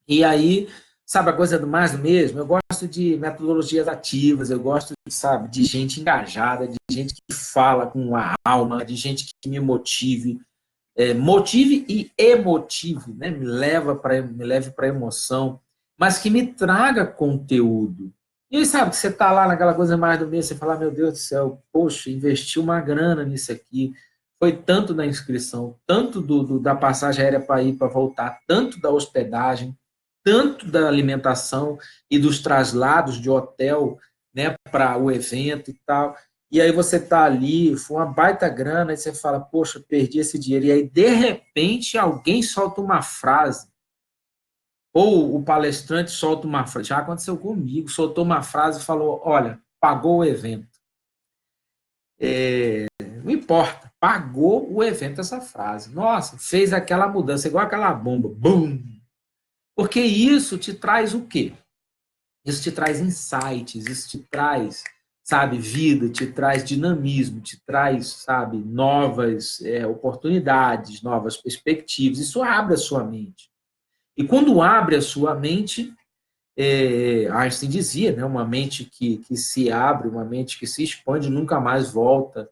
e aí, sabe, a coisa do mais do mesmo, eu gosto de metodologias ativas, eu gosto, sabe, de gente engajada, de gente que fala com a alma, de gente que me motive, motive e emotive, né? Me leve para emoção, mas que me traga conteúdo. E aí, sabe, que você está lá naquela coisa mais do mês, você fala, meu Deus do céu, poxa, investi uma grana nisso aqui, foi tanto da inscrição, tanto da passagem aérea para ir, para voltar, tanto da hospedagem, tanto da alimentação e dos traslados de hotel, né, para o evento e tal. E aí você está ali, foi uma baita grana, e você fala, poxa, perdi esse dinheiro. E aí, de repente, alguém solta uma frase, ou o palestrante solta uma frase, já aconteceu comigo, soltou uma frase e falou, olha, pagou o evento. Não importa, pagou o evento essa frase. Nossa, fez aquela mudança, igual aquela bomba, bum! Porque isso te traz o quê? Isso te traz insights, isso te traz, sabe, vida, te traz dinamismo, te traz, sabe, novas oportunidades, novas perspectivas. Isso abre a sua mente. E quando abre a sua mente, Einstein dizia, né, uma mente que se abre, uma mente que se expande, nunca mais volta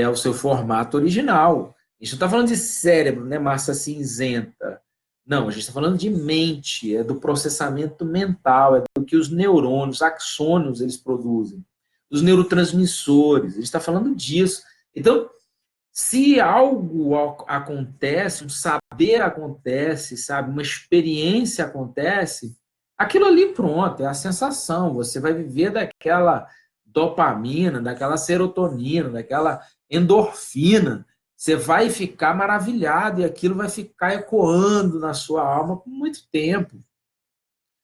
ao seu formato original. A gente não está falando de cérebro, né, massa cinzenta. Não, a gente está falando de mente, é do processamento mental, é do que os neurônios, axônios, eles produzem, os neurotransmissores, a gente está falando disso. Então, se algo acontece, um saber acontece, sabe, uma experiência acontece, aquilo ali pronto, é a sensação, você vai viver daquela dopamina, daquela serotonina, daquela endorfina, você vai ficar maravilhado e aquilo vai ficar ecoando na sua alma por muito tempo.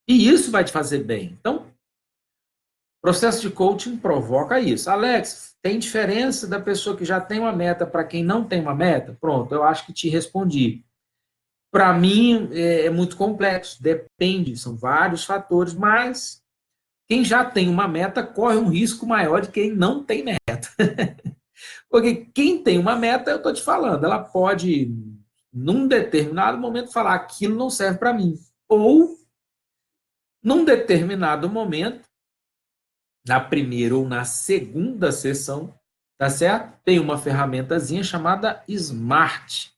E isso vai te fazer bem. Então, o processo de coaching provoca isso. Alex, tem diferença da pessoa que já tem uma meta para quem não tem uma meta? Pronto, eu acho que te respondi. Para mim, é muito complexo, depende, são vários fatores, mas quem já tem uma meta corre um risco maior de quem não tem meta. Porque quem tem uma meta, eu estou te falando, ela pode, num determinado momento, falar aquilo não serve para mim. Ou, num determinado momento, na primeira ou na segunda sessão, tá certo? Tem uma ferramentazinha chamada SMART,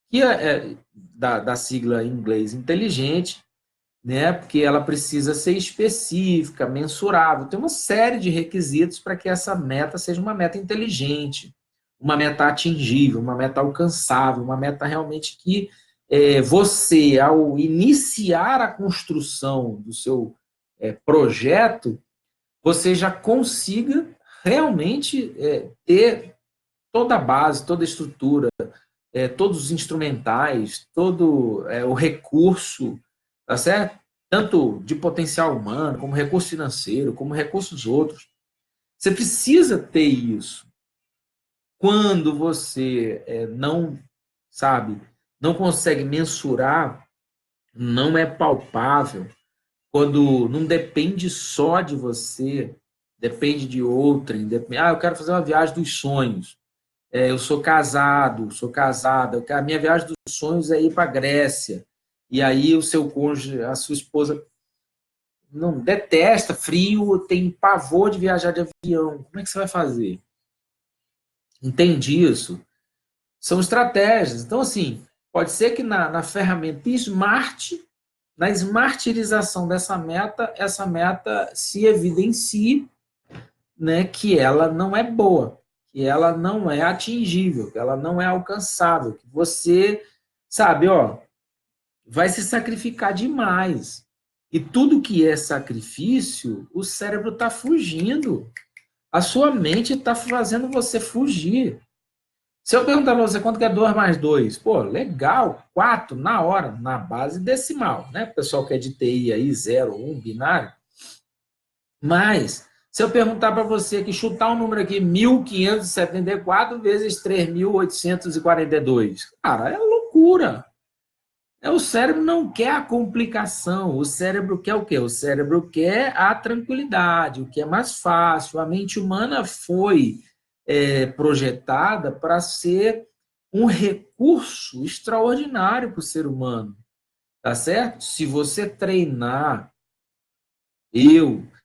que é da sigla em inglês inteligente, né? Porque ela precisa ser específica, mensurável. Tem uma série de requisitos para que essa meta seja uma meta inteligente, uma meta atingível, uma meta alcançável, uma meta realmente que você, ao iniciar a construção do seu projeto, você já consiga realmente ter toda a base, toda a estrutura, todos os instrumentais, todo o recurso, tá certo? Tanto de potencial humano, como recurso financeiro, como recursos outros. Você precisa ter isso. Quando você não, sabe, não consegue mensurar, não é palpável, quando não depende só de você, depende de outrem, eu quero fazer uma viagem dos sonhos. Eu sou casado, sou casada, a minha viagem dos sonhos é ir para a Grécia. E aí o seu cônjuge, a sua esposa, não detesta frio, tem pavor de viajar de avião. Como é que você vai fazer? Entende isso? São estratégias. Então, assim, pode ser que na ferramenta Smart, na smartização dessa meta, essa meta se evidencie, né, que ela não é boa, que ela não é atingível, que ela não é alcançável, que você, sabe, ó, vai se sacrificar demais. E tudo que é sacrifício, o cérebro está fugindo. A sua mente está fazendo você fugir. Se eu perguntar para você quanto que é 2 mais 2, pô, legal, 4 na hora, na base decimal, né? O pessoal que é de TI aí, 0, 1, binário. Mas, se eu perguntar para você que chutar um número aqui, 1.574 vezes 3.842, cara, é loucura. O cérebro não quer a complicação, o cérebro quer o quê? O cérebro quer a tranquilidade, o que é mais fácil. A mente humana foi projetada para ser um recurso extraordinário para o ser humano, tá certo? Se você treinar,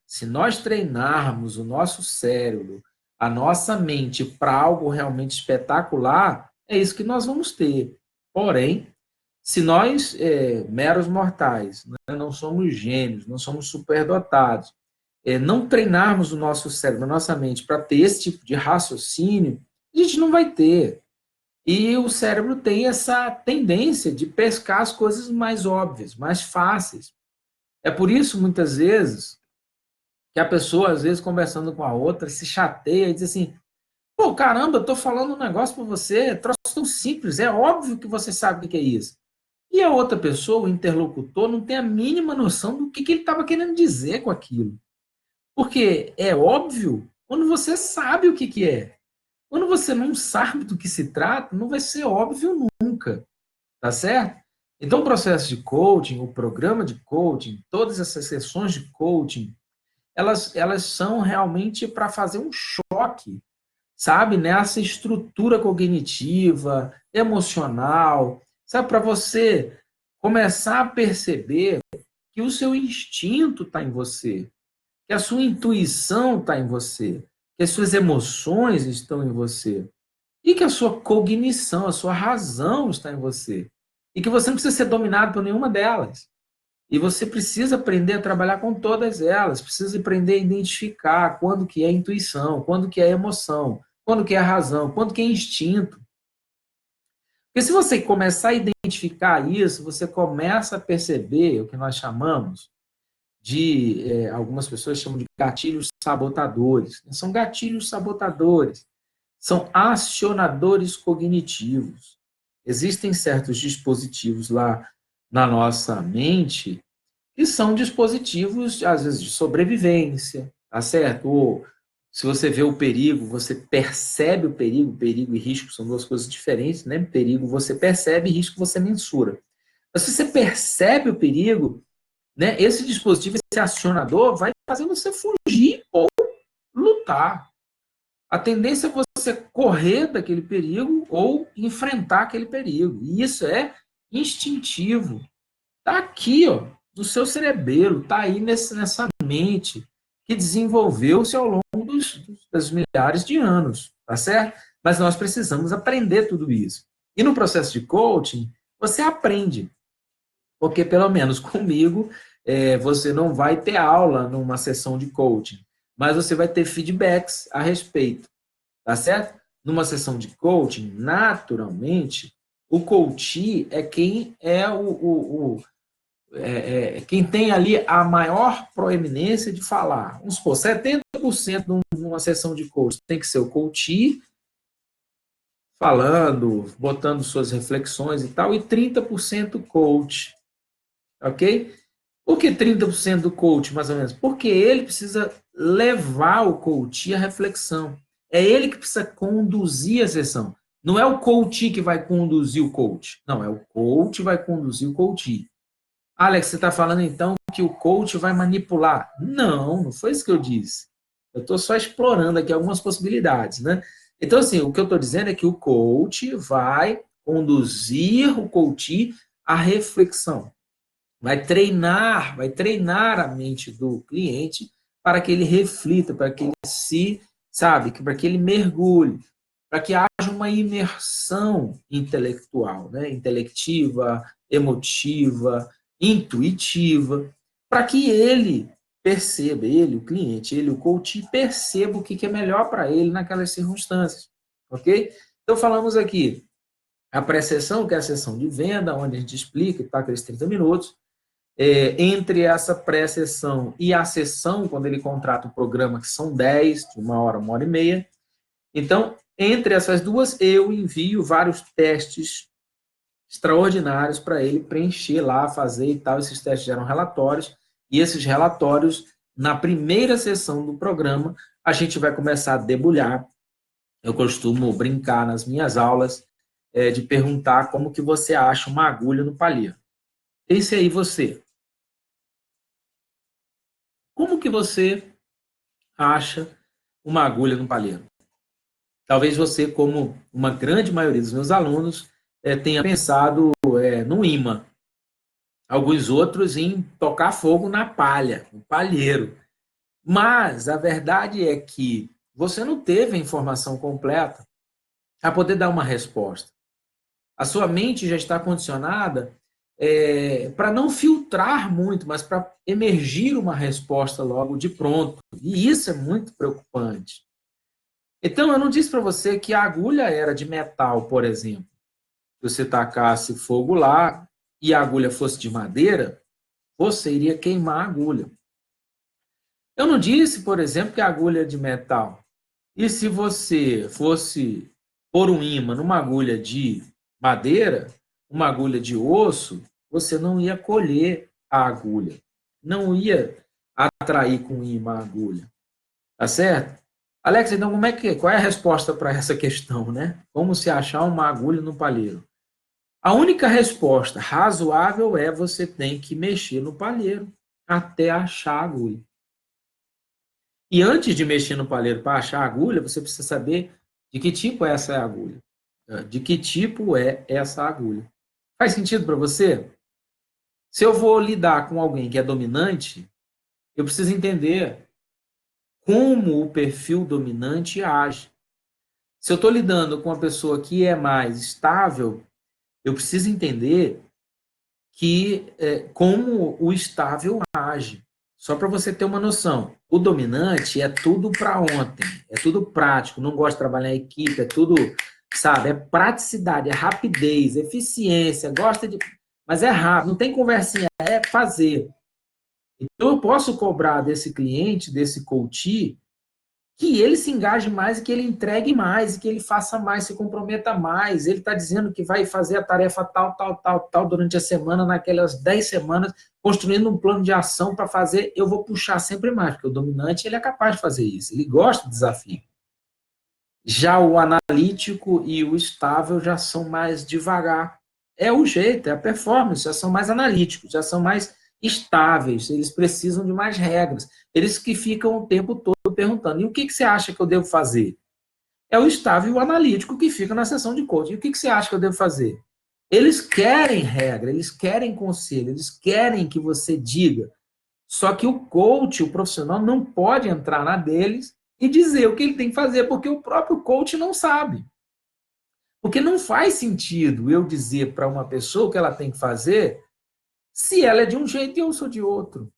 se nós treinarmos o nosso cérebro, a nossa mente para algo realmente espetacular, é isso que nós vamos ter. Porém, se nós, meros mortais, né, não somos gênios, não somos superdotados, não treinarmos o nosso cérebro, a nossa mente para ter esse tipo de raciocínio, a gente não vai ter. E o cérebro tem essa tendência de pescar as coisas mais óbvias, mais fáceis. É por isso, muitas vezes, que a pessoa, às vezes, conversando com a outra, se chateia e diz assim, pô, caramba, eu estou falando um negócio para você, troço tão simples, é óbvio que você sabe o que é isso. E a outra pessoa, o interlocutor, não tem a mínima noção do que ele estava querendo dizer com aquilo. Porque é óbvio quando você sabe o que é. Quando você não sabe do que se trata, não vai ser óbvio nunca, tá certo? Então, o processo de coaching, o programa de coaching, todas essas sessões de coaching, elas são realmente para fazer um choque, sabe? Nessa estrutura cognitiva, emocional, sabe? Para você começar a perceber que o seu instinto está em você, que a sua intuição está em você, que as suas emoções estão em você, e que a sua cognição, a sua razão está em você, e que você não precisa ser dominado por nenhuma delas. E você precisa aprender a trabalhar com todas elas, precisa aprender a identificar quando que é intuição, quando que é emoção, quando que é razão, quando que é instinto. Porque se você começar a identificar isso, você começa a perceber o que nós chamamos de, algumas pessoas chamam de gatilhos sabotadores. São gatilhos sabotadores, são acionadores cognitivos. Existem certos dispositivos lá na nossa mente que são dispositivos, às vezes, de sobrevivência, tá certo? Ou, se você vê o perigo, você percebe o perigo e risco são duas coisas diferentes, né? Perigo você percebe, risco você mensura. Mas se você percebe o perigo, né, esse dispositivo, esse acionador, vai fazer você fugir ou lutar. A tendência é você correr daquele perigo ou enfrentar aquele perigo. E isso é instintivo. Está aqui, ó, no seu cerebelo, está aí nessa mente que desenvolveu-se ao longo das milhares de anos, tá certo? Mas nós precisamos aprender tudo isso. E no processo de coaching, você aprende. Porque, pelo menos comigo, você não vai ter aula numa sessão de coaching, mas você vai ter feedbacks a respeito, tá certo? Numa sessão de coaching, naturalmente, o coach é quem quem tem ali a maior proeminência de falar. Vamos supor, 70% numa sessão de coaching tem que ser o coach falando, botando suas reflexões e tal, e 30% coach, ok? Por que 30% do coach, mais ou menos? Porque ele precisa levar o coach à reflexão. É ele que precisa conduzir a sessão. Não é o coach que vai conduzir o coach. Não, é o coach que vai conduzir o coach. Alex, você está falando então que o coach vai manipular? Não, não foi isso que eu disse. Eu estou só explorando aqui algumas possibilidades, né? Então, assim, o que eu estou dizendo é que o coach vai conduzir o coach à reflexão. Vai treinar a mente do cliente para que ele reflita, para que ele para que ele mergulhe, para que haja uma imersão intelectual, né? Intelectiva, emotiva, intuitiva, para que ele perceba, ele, o cliente, ele, o coach, perceba o que é melhor para ele naquelas circunstâncias, ok? Então, falamos aqui a pré-sessão, que é a sessão de venda, onde a gente explica, está aqueles 30 minutos, entre essa pré-sessão e a sessão, quando ele contrata o programa, que são 10, de 1 hora e meia. Então, entre essas duas, eu envio vários testes extraordinários para ele preencher lá, fazer e tal. Esses testes geram relatórios, e esses relatórios, na primeira sessão do programa, a gente vai começar a debulhar. Eu costumo brincar nas minhas aulas, de perguntar como que você acha uma agulha no palheiro. Pense aí você. Como que você acha uma agulha no palheiro? Talvez você, como uma grande maioria dos meus alunos, tenha pensado no imã. Alguns outros em tocar fogo na palha, no palheiro. Mas a verdade é que você não teve a informação completa para poder dar uma resposta. A sua mente já está condicionada para não filtrar muito, mas para emergir uma resposta logo de pronto. E isso é muito preocupante. Então, eu não disse para você que a agulha era de metal, por exemplo. Se você tacasse fogo lá e a agulha fosse de madeira, você iria queimar a agulha. Eu não disse, por exemplo, que a agulha é de metal. E se você fosse pôr um ímã numa agulha de madeira, uma agulha de osso, você não ia colher a agulha. Não ia atrair com o ímã a agulha. Tá certo? Alex, então qual é a resposta para essa questão, né? Como se achar uma agulha no palheiro? A única resposta razoável é você tem que mexer no palheiro até achar a agulha. E antes de mexer no palheiro para achar a agulha, você precisa saber de que tipo é essa agulha. De que tipo é essa agulha. Faz sentido para você? Se eu vou lidar com alguém que é dominante, eu preciso entender como o perfil dominante age. Se eu estou lidando com uma pessoa que é mais estável, eu preciso entender como o estável age. Só para você ter uma noção, o dominante é tudo para ontem, é tudo prático, não gosta de trabalhar em equipe, é tudo, sabe, é praticidade, é rapidez, eficiência, gosta de... Mas é rápido, não tem conversinha, é fazer. Então, eu posso cobrar desse cliente, desse coach, que ele se engaje mais e que ele entregue mais, e que ele faça mais, se comprometa mais. Ele está dizendo que vai fazer a tarefa tal, tal, tal, tal, durante a semana, naquelas 10 semanas, construindo um plano de ação para fazer, eu vou puxar sempre mais, porque o dominante ele é capaz de fazer isso, ele gosta do desafio. Já o analítico e o estável já são mais devagar. É o jeito, é a performance, já são mais analíticos, já são mais estáveis, eles precisam de mais regras. Eles que ficam o tempo todo perguntando, e o que você acha que eu devo fazer? É o estável e o analítico que fica na sessão de coaching. E o que você acha que eu devo fazer? Eles querem regra, eles querem conselho, eles querem que você diga. Só que o coach, o profissional, não pode entrar na deles e dizer o que ele tem que fazer, porque o próprio coach não sabe. Porque não faz sentido eu dizer para uma pessoa o que ela tem que fazer se ela é de um jeito e eu sou de outro.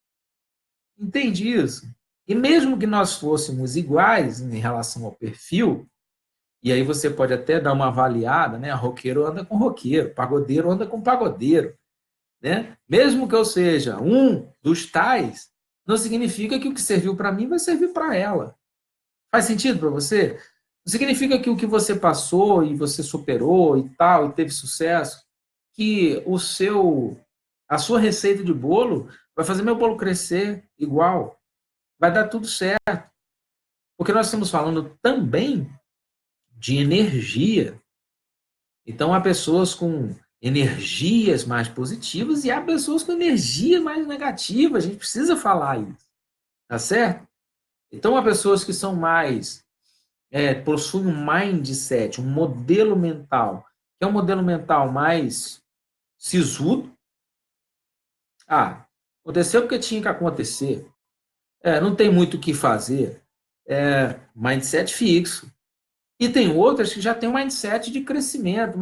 Entende isso? E mesmo que nós fôssemos iguais em relação ao perfil, e aí você pode até dar uma avaliada, né? Roqueiro anda com roqueiro, pagodeiro anda com pagodeiro, né? Mesmo que eu seja um dos tais, não significa que o que serviu para mim vai servir para ela. Faz sentido para você? Não significa que o que você passou e você superou e tal, e teve sucesso, que a sua receita de bolo vai fazer meu bolo crescer igual. Vai dar tudo certo. Porque nós estamos falando também de energia. Então, há pessoas com energias mais positivas e há pessoas com energia mais negativa. A gente precisa falar isso. Tá certo? Então, há pessoas que são mais possui um mindset, um modelo mental, que é um modelo mental mais sisudo. Ah, aconteceu porque tinha que acontecer. Não tem muito o que fazer. Mindset fixo. E tem outras que já têm um mindset de crescimento,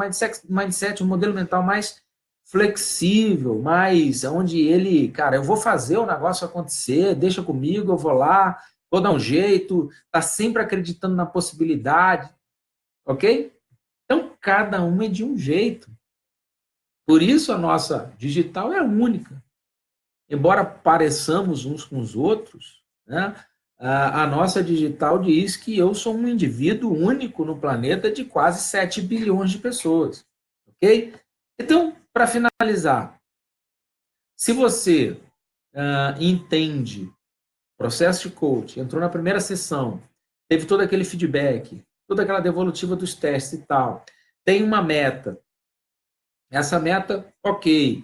mindset, um modelo mental mais flexível, mais onde ele, cara, eu vou fazer o negócio acontecer, deixa comigo, eu vou lá, vou dar um jeito, tá sempre acreditando na possibilidade, ok? Então, cada um é de um jeito. Por isso, a nossa digital é única. Embora pareçamos uns com os outros, né, a nossa digital diz que eu sou um indivíduo único no planeta de quase 7 bilhões de pessoas. Ok? Então, para finalizar, se você entende processo de coach, entrou na primeira sessão, teve todo aquele feedback, toda aquela devolutiva dos testes e tal, tem uma meta. Essa meta, ok.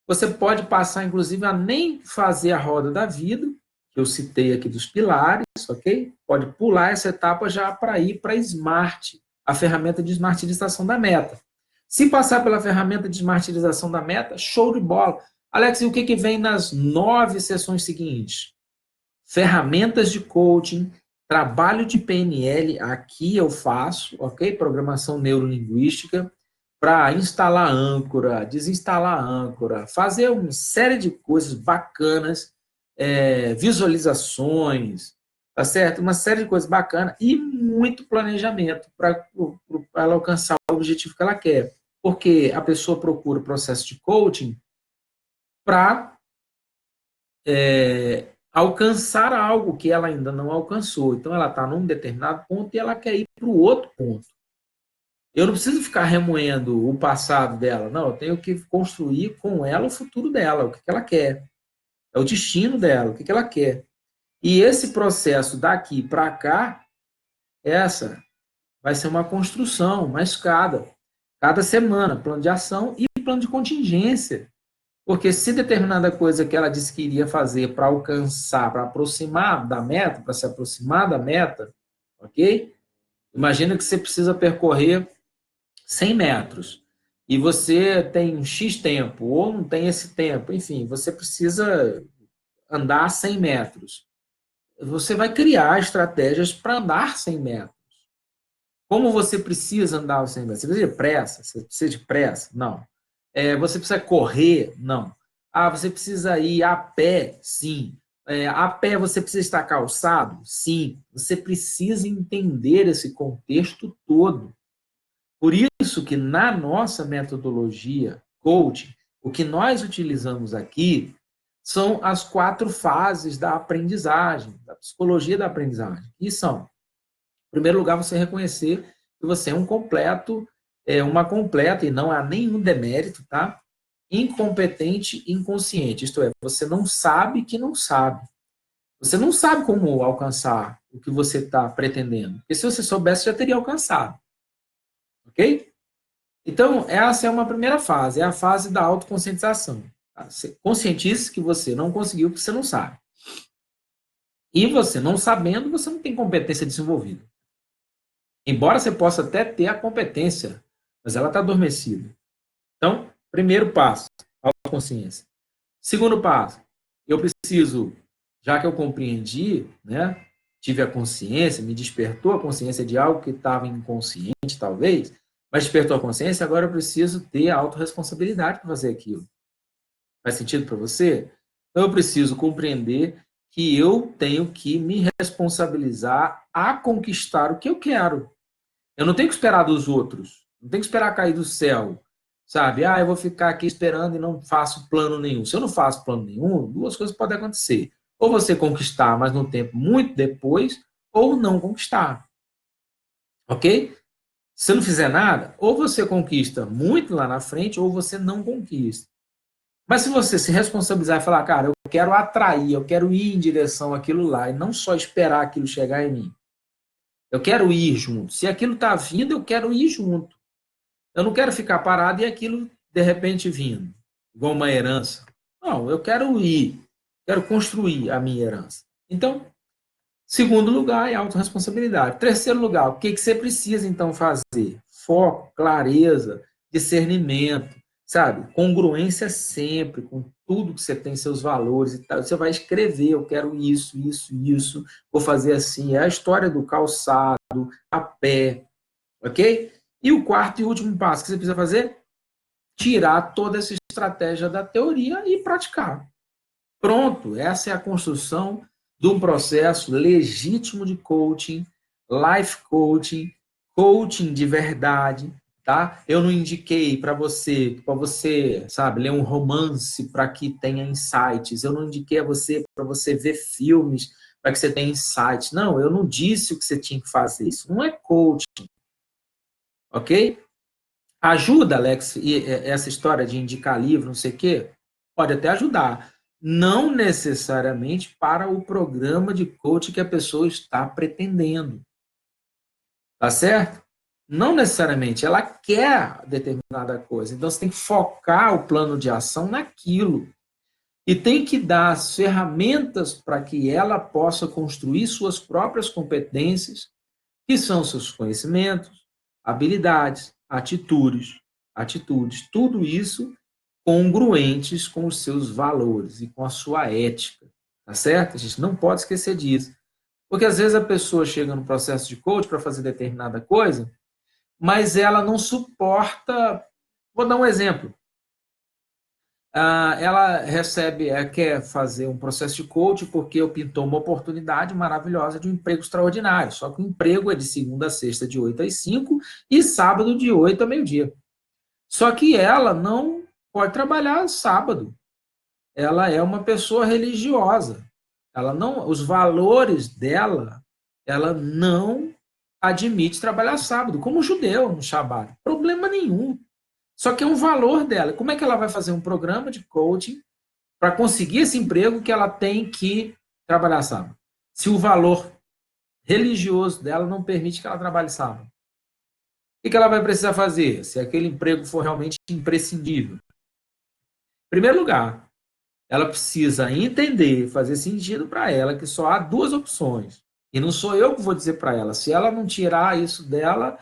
Você pode passar, inclusive, a nem fazer a roda da vida, que eu citei aqui dos pilares, ok? Pode pular essa etapa já para ir para Smart, a ferramenta de smartização da meta. Se passar pela ferramenta de smartização da meta, show de bola. Alex, e o que vem nas 9 sessões seguintes? Ferramentas de coaching, trabalho de PNL, aqui eu faço, ok? Programação neurolinguística, para instalar âncora, desinstalar âncora, fazer uma série de coisas bacanas, visualizações, tá certo? Uma série de coisas bacanas e muito planejamento para ela alcançar o objetivo que ela quer. Porque a pessoa procura o processo de coaching para alcançar algo que ela ainda não alcançou. Então, ela está num determinado ponto e ela quer ir para o outro ponto. Eu não preciso ficar remoendo o passado dela, não. Eu tenho que construir com ela o futuro dela, o que ela quer. É o destino dela, o que ela quer. E esse processo daqui para cá, essa vai ser uma construção, uma escada. Cada semana, plano de ação e plano de contingência. Porque se determinada coisa que ela disse que iria fazer para alcançar, para aproximar da meta, para se aproximar da meta, ok? Imagina que você precisa percorrer 100 metros e você tem X tempo, ou não tem esse tempo, enfim, você precisa andar 100 metros. Você vai criar estratégias para andar 100 metros. Como você precisa andar os 100 metros? Você precisa de pressa? Você precisa de pressa? Não. Você precisa correr? Não. Ah, você precisa ir a pé? Sim. A pé você precisa estar calçado? Sim. Você precisa entender esse contexto todo. Por isso que na nossa metodologia coaching, o que nós utilizamos aqui são as 4 fases da aprendizagem, da psicologia da aprendizagem. Que são, em primeiro lugar, você reconhecer que você é um completo, uma completa, e não há nenhum demérito, tá? Incompetente inconsciente. Isto é, você não sabe que não sabe. Você não sabe como alcançar o que você está pretendendo. Porque se você soubesse, já teria alcançado. Ok? Então, essa é uma primeira fase, é a fase da autoconscientização. Tá? Você conscientize que você não conseguiu porque você não sabe. E você não sabendo, você não tem competência desenvolvida. Embora você possa até ter a competência, mas ela está adormecida. Então, primeiro passo, autoconsciência. Segundo passo, eu preciso, já que eu compreendi, né, tive a consciência, me despertou a consciência de algo que estava inconsciente, talvez, mas despertou a consciência, agora eu preciso ter a autorresponsabilidade para fazer aquilo. Faz sentido para você? Então, eu preciso compreender que eu tenho que me responsabilizar a conquistar o que eu quero. Eu não tenho que esperar dos outros. Não tenho que esperar cair do céu. Sabe? Eu vou ficar aqui esperando e não faço plano nenhum. Se eu não faço plano nenhum, duas coisas podem acontecer. Ou você conquistar, mas num tempo muito depois, ou não conquistar. Ok? Se você não fizer nada, ou você conquista muito lá na frente, ou você não conquista. Mas se você se responsabilizar e falar, cara, eu quero atrair, eu quero ir em direção àquilo lá, e não só esperar aquilo chegar em mim. Eu quero ir junto. Se aquilo está vindo, eu quero ir junto. Eu não quero ficar parado e aquilo, de repente, vindo, igual uma herança. Não, eu quero ir, quero construir a minha herança. Então, segundo lugar é autorresponsabilidade. Terceiro lugar, o que você precisa, então, fazer? Foco, clareza, discernimento, sabe? Congruência sempre com tudo que você tem, seus valores e tal. Você vai escrever, eu quero isso, isso, isso, vou fazer assim. É a história do calçado, a pé, ok? E o quarto e último passo que você precisa fazer? Tirar toda essa estratégia da teoria e praticar. Pronto, essa é a construção de um processo legítimo de coaching, life coaching, coaching de verdade, tá? Eu não indiquei para você, sabe, ler um romance para que tenha insights. Eu não indiquei a você para você ver filmes para que você tenha insights. Não, eu não disse o que você tinha que fazer. Isso não é coaching, ok? Ajuda, Alex, e essa história de indicar livro, não sei o quê? Pode até ajudar. Não necessariamente para o programa de coaching que a pessoa está pretendendo. Tá certo? Não necessariamente. Ela quer determinada coisa. Então, você tem que focar o plano de ação naquilo. E tem que dar as ferramentas para que ela possa construir suas próprias competências, que são seus conhecimentos, habilidades, atitudes, tudo isso congruentes com os seus valores e com a sua ética, tá certo? A gente não pode esquecer disso. Porque às vezes a pessoa chega no processo de coach para fazer determinada coisa, mas ela não suporta. Vou dar um exemplo. Ela quer fazer um processo de coach porque eu pintou uma oportunidade maravilhosa de um emprego extraordinário. Só que o emprego é de segunda a sexta, de 8 às 5 e sábado, de 8 a meio-dia. Só que ela não pode trabalhar sábado. Ela é uma pessoa religiosa. Ela não, os valores dela, ela não admite trabalhar sábado, como judeu no Shabat. Problema nenhum. Só que é um valor dela. Como é que ela vai fazer um programa de coaching para conseguir esse emprego que ela tem que trabalhar sábado? Se o valor religioso dela não permite que ela trabalhe sábado. O que ela vai precisar fazer se aquele emprego for realmente imprescindível? Em primeiro lugar, ela precisa entender, fazer sentido para ela que só há duas opções. E não sou eu que vou dizer para ela. Se ela não tirar isso dela,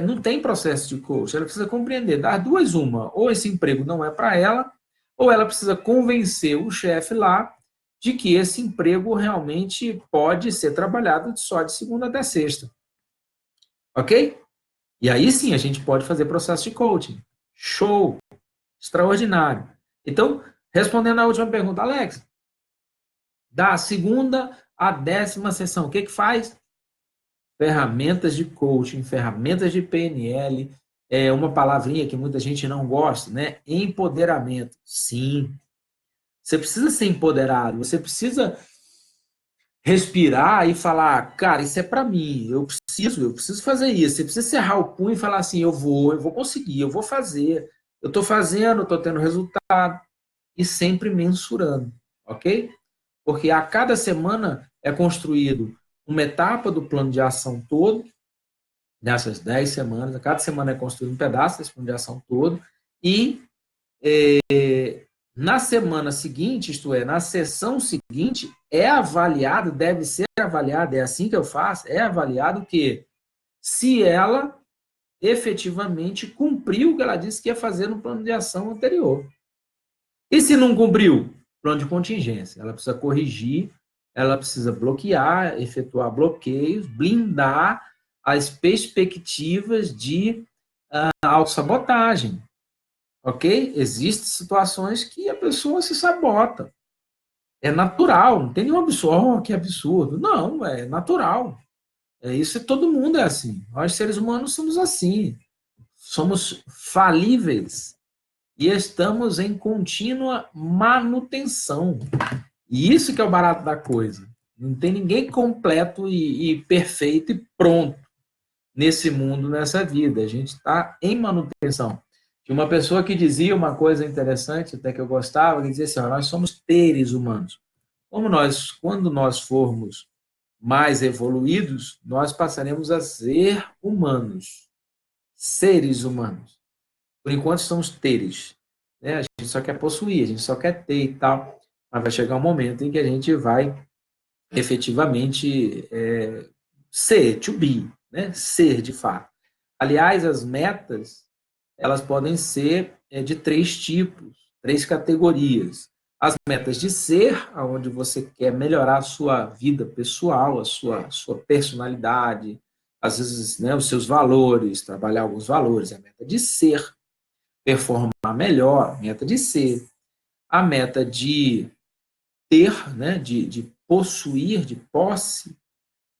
não tem processo de coach. Ela precisa compreender, dar duas uma. Ou esse emprego não é para ela, ou ela precisa convencer o chefe lá de que esse emprego realmente pode ser trabalhado só de segunda até sexta. Ok? E aí sim a gente pode fazer processo de coaching. Show! Extraordinário. Então, respondendo à última pergunta, Alex, da segunda à 10ª sessão, o que faz? Ferramentas de coaching, ferramentas de PNL, uma palavrinha que muita gente não gosta, né? Empoderamento. Sim. Você precisa ser empoderado, você precisa respirar e falar, cara, isso é para mim, eu preciso fazer isso. Você precisa cerrar o punho e falar assim, eu vou conseguir, eu vou fazer. Eu estou fazendo, estou tendo resultado. E sempre mensurando, ok? Porque a cada semana é construído uma etapa do plano de ação todo, nessas 10 semanas, a cada semana é construído um pedaço desse plano de ação todo, e na semana seguinte, isto é, na sessão seguinte, é avaliado, deve ser avaliado, é assim que eu faço, é avaliado que se ela efetivamente cumpriu o que ela disse que ia fazer no plano de ação anterior. E se não cumpriu? Plano de contingência. Ela precisa corrigir, ela precisa bloquear, efetuar bloqueios, blindar as perspectivas de autossabotagem. ok? Existem situações que a pessoa se sabota. É natural, não tem nenhum absurdo, oh, que absurdo. Não, é natural. É isso, todo mundo é assim. Nós, seres humanos, somos assim. Somos falíveis e estamos em contínua manutenção. E isso que é o barato da coisa. Não tem ninguém completo e perfeito e pronto nesse mundo, nessa vida. A gente está em manutenção. Tinha uma pessoa que dizia uma coisa interessante, até que eu gostava, que dizia assim, ó, nós somos seres humanos. Quando nós formos mais evoluídos, nós passaremos a ser humanos, seres humanos. Por enquanto, somos teres. Né? A gente só quer possuir, a gente só quer ter e tal, mas vai chegar um momento em que a gente vai efetivamente ser, to be, né? Ser de fato. Aliás, as metas, elas podem ser de três tipos, três categorias. As metas de ser, onde você quer melhorar a sua vida pessoal, a sua personalidade, às vezes, né, os seus valores, trabalhar alguns valores. A meta de ser, performar melhor, meta de ser. A meta de ter, né, de possuir, de posse,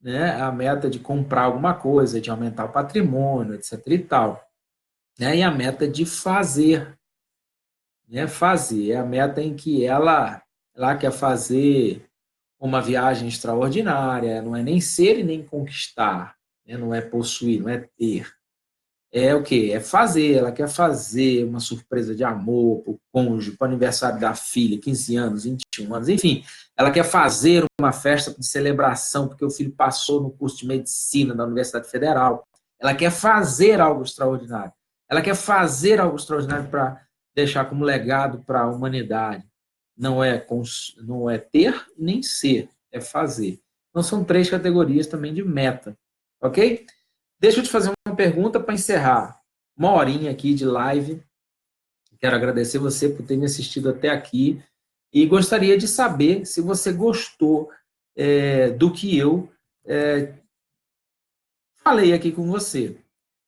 né, a meta de comprar alguma coisa, de aumentar o patrimônio, etc. e tal. Né, e a meta de fazer, né, fazer, é a meta em que ela quer fazer uma viagem extraordinária, não é nem ser e nem conquistar, né, não é possuir, não é ter. É o quê? É fazer. Ela quer fazer uma surpresa de amor para o cônjuge, para o aniversário da filha, 15 anos, 21 anos, enfim. Ela quer fazer uma festa de celebração, porque o filho passou no curso de medicina da Universidade Federal. Ela quer fazer algo extraordinário. Ela quer fazer algo extraordinário para deixar como legado para a humanidade. Não é ter nem ser, é fazer. Então, são três categorias também de meta. Ok? Deixa eu te fazer uma pergunta para encerrar. Uma horinha aqui de live. Quero agradecer você por ter me assistido até aqui e gostaria de saber se você gostou do que eu falei aqui com você.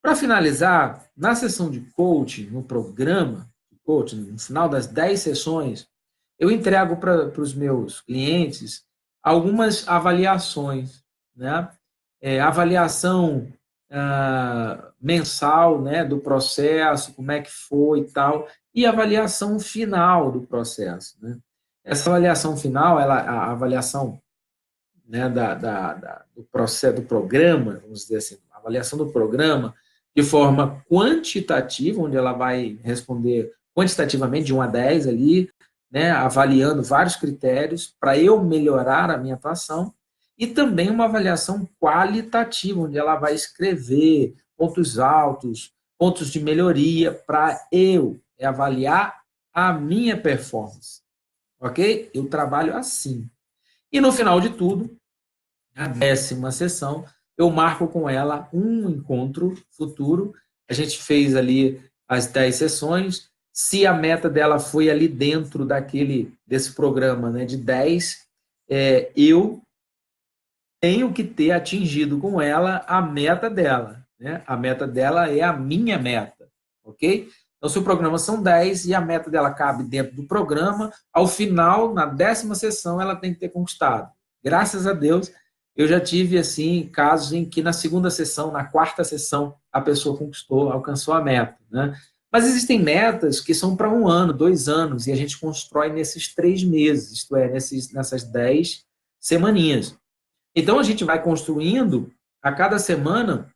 Para finalizar, na sessão de coaching, no programa de coaching, no final das 10 sessões, eu entrego para os meus clientes algumas avaliações, né? Avaliação mensal, né, do processo, como é que foi e tal, e avaliação final do processo, né? Essa avaliação final, a avaliação, né, do processo, do programa, vamos dizer assim, a avaliação do programa de forma quantitativa, onde ela vai responder quantitativamente de 1 a 10 ali, né, avaliando vários critérios para eu melhorar a minha atuação, e também uma avaliação qualitativa, onde ela vai escrever pontos altos, pontos de melhoria para eu avaliar a minha performance. Ok? Eu trabalho assim. E no final de tudo, a 10ª sessão, eu marco com ela um encontro futuro. A gente fez ali as 10 sessões. Se a meta dela foi ali dentro desse programa, né, de 10, eu tenho que ter atingido com ela a meta dela. Né? A meta dela é a minha meta, ok? Então, se o programa são 10 e a meta dela cabe dentro do programa, ao final, na 10ª sessão, ela tem que ter conquistado. Graças a Deus, eu já tive, assim, casos em que na 2ª sessão, na 4ª sessão, a pessoa conquistou, alcançou a meta, né? Mas existem metas que são para 1 ano, 2 anos, e a gente constrói nesses 3 meses, isto é, nessas 10 semaninhas. Então, a gente vai construindo, a cada semana,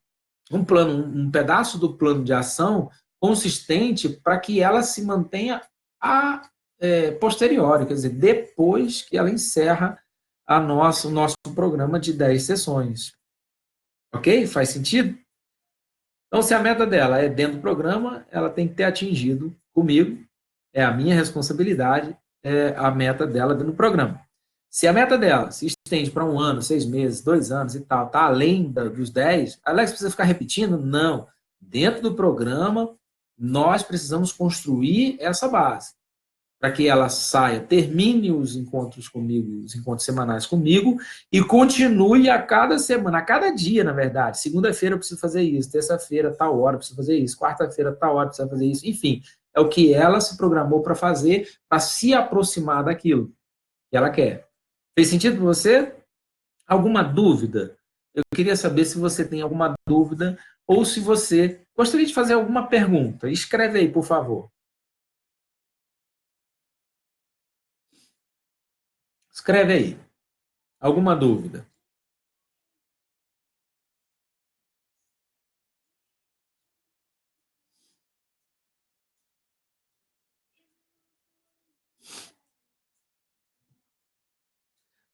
um plano, um pedaço do plano de ação consistente para que ela se mantenha a posteriori, quer dizer, depois que ela encerra o nosso programa de 10 sessões. Ok? Faz sentido? Então, se a meta dela é dentro do programa, ela tem que ter atingido comigo, é a minha responsabilidade, a meta dela dentro do programa. Se a meta dela se estende para 1 ano, 6 meses, 2 anos e tal, tá além dos 10, Alex, precisa ficar repetindo? Não. Dentro do programa, nós precisamos construir essa base. para que ela saia, termine os encontros comigo, os encontros semanais comigo, e continue a cada semana, a cada dia, na verdade. Segunda-feira eu preciso fazer isso, terça-feira, tal hora, eu preciso fazer isso, quarta-feira, tal hora, eu preciso fazer isso, enfim. É o que ela se programou para fazer, para se aproximar daquilo que ela quer. Fez sentido para você? Alguma dúvida? Eu queria saber se você tem alguma dúvida ou se você gostaria de fazer alguma pergunta. Escreve aí, por favor. Escreve aí. Alguma dúvida?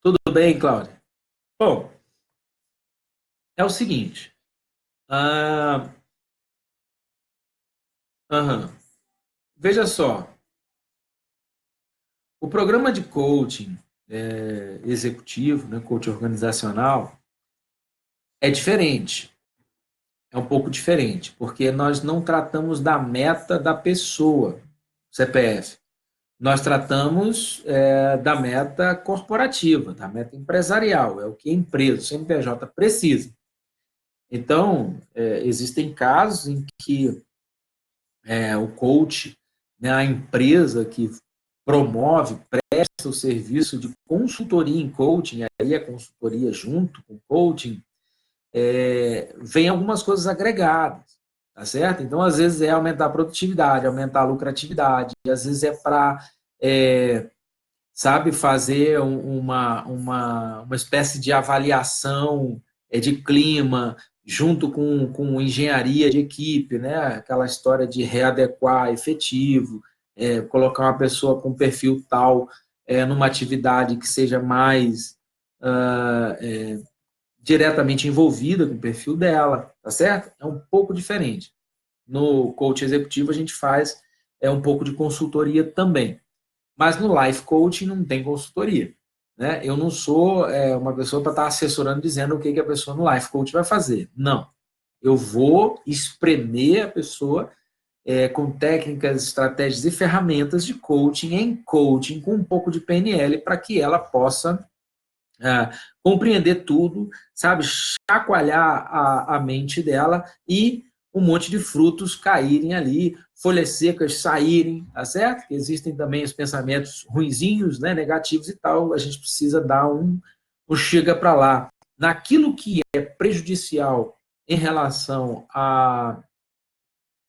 Tudo bem, Cláudia? Bom, é o seguinte. Ah, aham. Veja só, o programa de coaching executivo, né, coaching organizacional, é diferente. É um pouco diferente, porque nós não tratamos da meta da pessoa, CPF. Nós tratamos da meta corporativa, da meta empresarial, é o que a empresa, o CNPJ, precisa. Então, existem casos em que o coach, né, a empresa que promove, presta o serviço de consultoria em coaching, aí a consultoria junto com coaching, vem algumas coisas agregadas, tá certo? Então, às vezes é aumentar a produtividade, aumentar a lucratividade, às vezes é para, sabe, fazer uma espécie de avaliação de clima, junto com engenharia de equipe, né? Aquela história de readequar efetivo, colocar uma pessoa com perfil tal numa atividade que seja mais diretamente envolvida com o perfil dela, tá certo? É um pouco diferente. No coach executivo, a gente faz um pouco de consultoria também. Mas no life coaching não tem consultoria. Né? Eu não sou uma pessoa para estar assessorando, dizendo o que a pessoa no life coaching vai fazer. Não. Eu vou espremer a pessoa com técnicas, estratégias e ferramentas de coaching em coaching, com um pouco de PNL, para que ela possa compreender tudo, sabe? Chacoalhar a mente dela e um monte de frutos caírem ali, folhas secas saírem, tá certo? Que existem também os pensamentos ruinzinhos, né, negativos e tal, a gente precisa dar um chega para lá. Naquilo que é prejudicial em relação a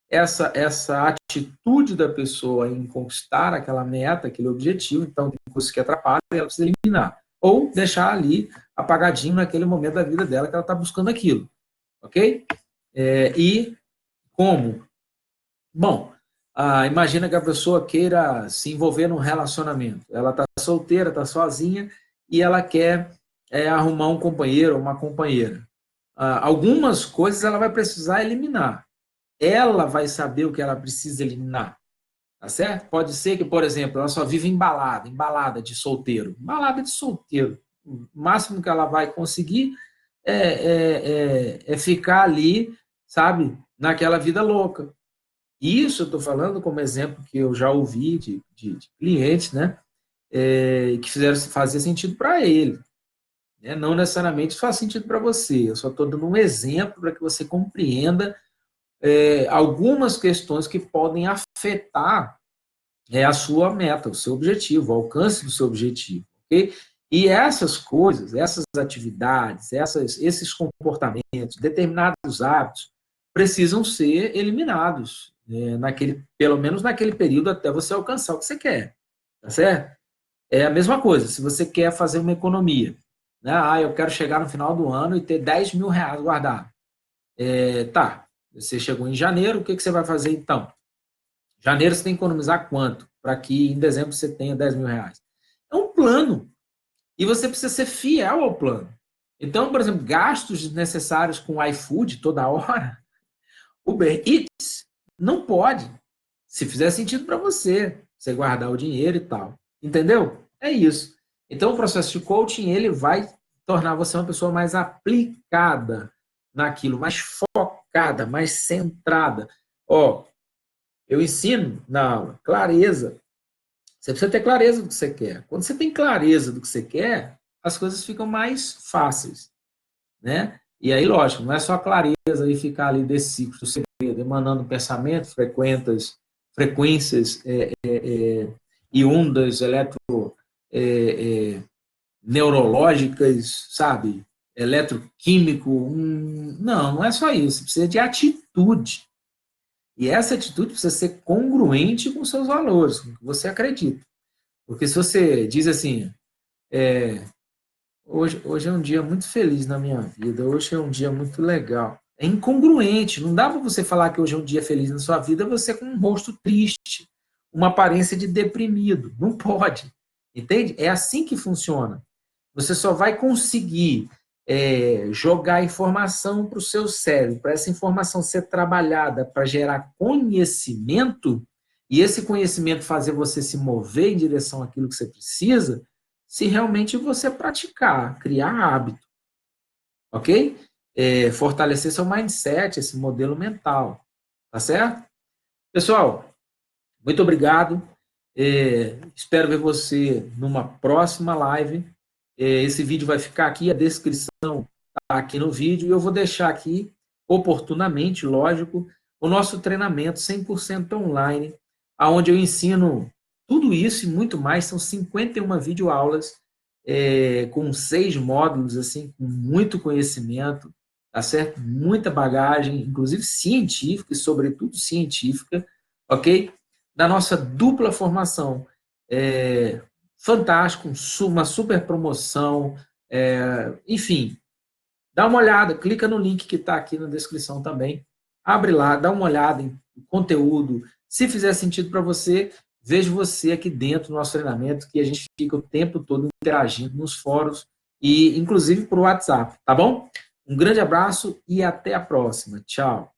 essa atitude da pessoa em conquistar aquela meta, aquele objetivo, então tem coisas que atrapalham, ela precisa eliminar. Ou deixar ali apagadinho naquele momento da vida dela que ela está buscando aquilo. Ok? E como? Bom, imagina que a pessoa queira se envolver num relacionamento. Ela está solteira, está sozinha e ela quer arrumar um companheiro ou uma companheira. Algumas coisas ela vai precisar eliminar. Ela vai saber o que ela precisa eliminar. Tá certo? Pode ser que, por exemplo, ela só vive embalada de solteiro. Embalada de solteiro. O máximo que ela vai conseguir é ficar ali, sabe, naquela vida louca. Isso eu estou falando como exemplo que eu já ouvi de clientes, né, que fizeram fazer sentido para ele. Né? Não necessariamente faz sentido para você. Eu só estou dando um exemplo para que você compreenda algumas questões que podem afetar a sua meta, o seu objetivo, o alcance do seu objetivo, ok? E essas coisas, essas atividades, esses comportamentos, determinados hábitos, precisam ser eliminados, pelo menos naquele período até você alcançar o que você quer, tá certo? É a mesma coisa, se você quer fazer uma economia, né? Eu quero chegar no final do ano e ter 10 mil reais guardado. Tá, você chegou em janeiro, o que você vai fazer então? Janeiro você tem que economizar quanto? Para que em dezembro você tenha 10 mil reais. É um plano. E você precisa ser fiel ao plano. Então, por exemplo, gastos desnecessários com iFood toda hora, Uber Eats, não pode. Se fizer sentido para você, você guardar o dinheiro e tal. Entendeu? É isso. Então, o processo de coaching, ele vai tornar você uma pessoa mais aplicada naquilo, mais focada, mais centrada. Ó, eu ensino na aula clareza. Você precisa ter clareza do que você quer. Quando você tem clareza do que você quer, as coisas ficam mais fáceis, né? E aí, lógico, não é só a clareza e ficar ali desse ciclo do segredo, emanando pensamento, frequências e ondas neurológicas, sabe? Eletroquímico. Não é só isso. Você precisa de atitude. E essa atitude precisa ser congruente com seus valores, com o que você acredita. Porque se você diz assim, hoje é um dia muito feliz na minha vida, hoje é um dia muito legal. É incongruente, não dá para você falar que hoje é um dia feliz na sua vida, você com um rosto triste, uma aparência de deprimido. Não pode. Entende? É assim que funciona. Você só vai conseguir jogar informação para o seu cérebro, para essa informação ser trabalhada para gerar conhecimento, e esse conhecimento fazer você se mover em direção àquilo que você precisa, se realmente você praticar, criar hábito, ok? Fortalecer seu mindset, esse modelo mental, tá certo? Pessoal, muito obrigado. Espero ver você numa próxima live. Esse vídeo vai ficar aqui, a descrição está aqui no vídeo, e eu vou deixar aqui, oportunamente, lógico, o nosso treinamento 100% online, onde eu ensino tudo isso e muito mais. São 51 videoaulas, com 6 módulos, assim, com muito conhecimento, tá certo? Muita bagagem, inclusive científica e, sobretudo, científica, ok? Da nossa dupla formação. Fantástico, uma super promoção, enfim, dá uma olhada, clica no link que está aqui na descrição também, abre lá, dá uma olhada em conteúdo, se fizer sentido para você, vejo você aqui dentro do nosso treinamento, que a gente fica o tempo todo interagindo nos fóruns e inclusive por WhatsApp, tá bom? Um grande abraço e até a próxima. Tchau.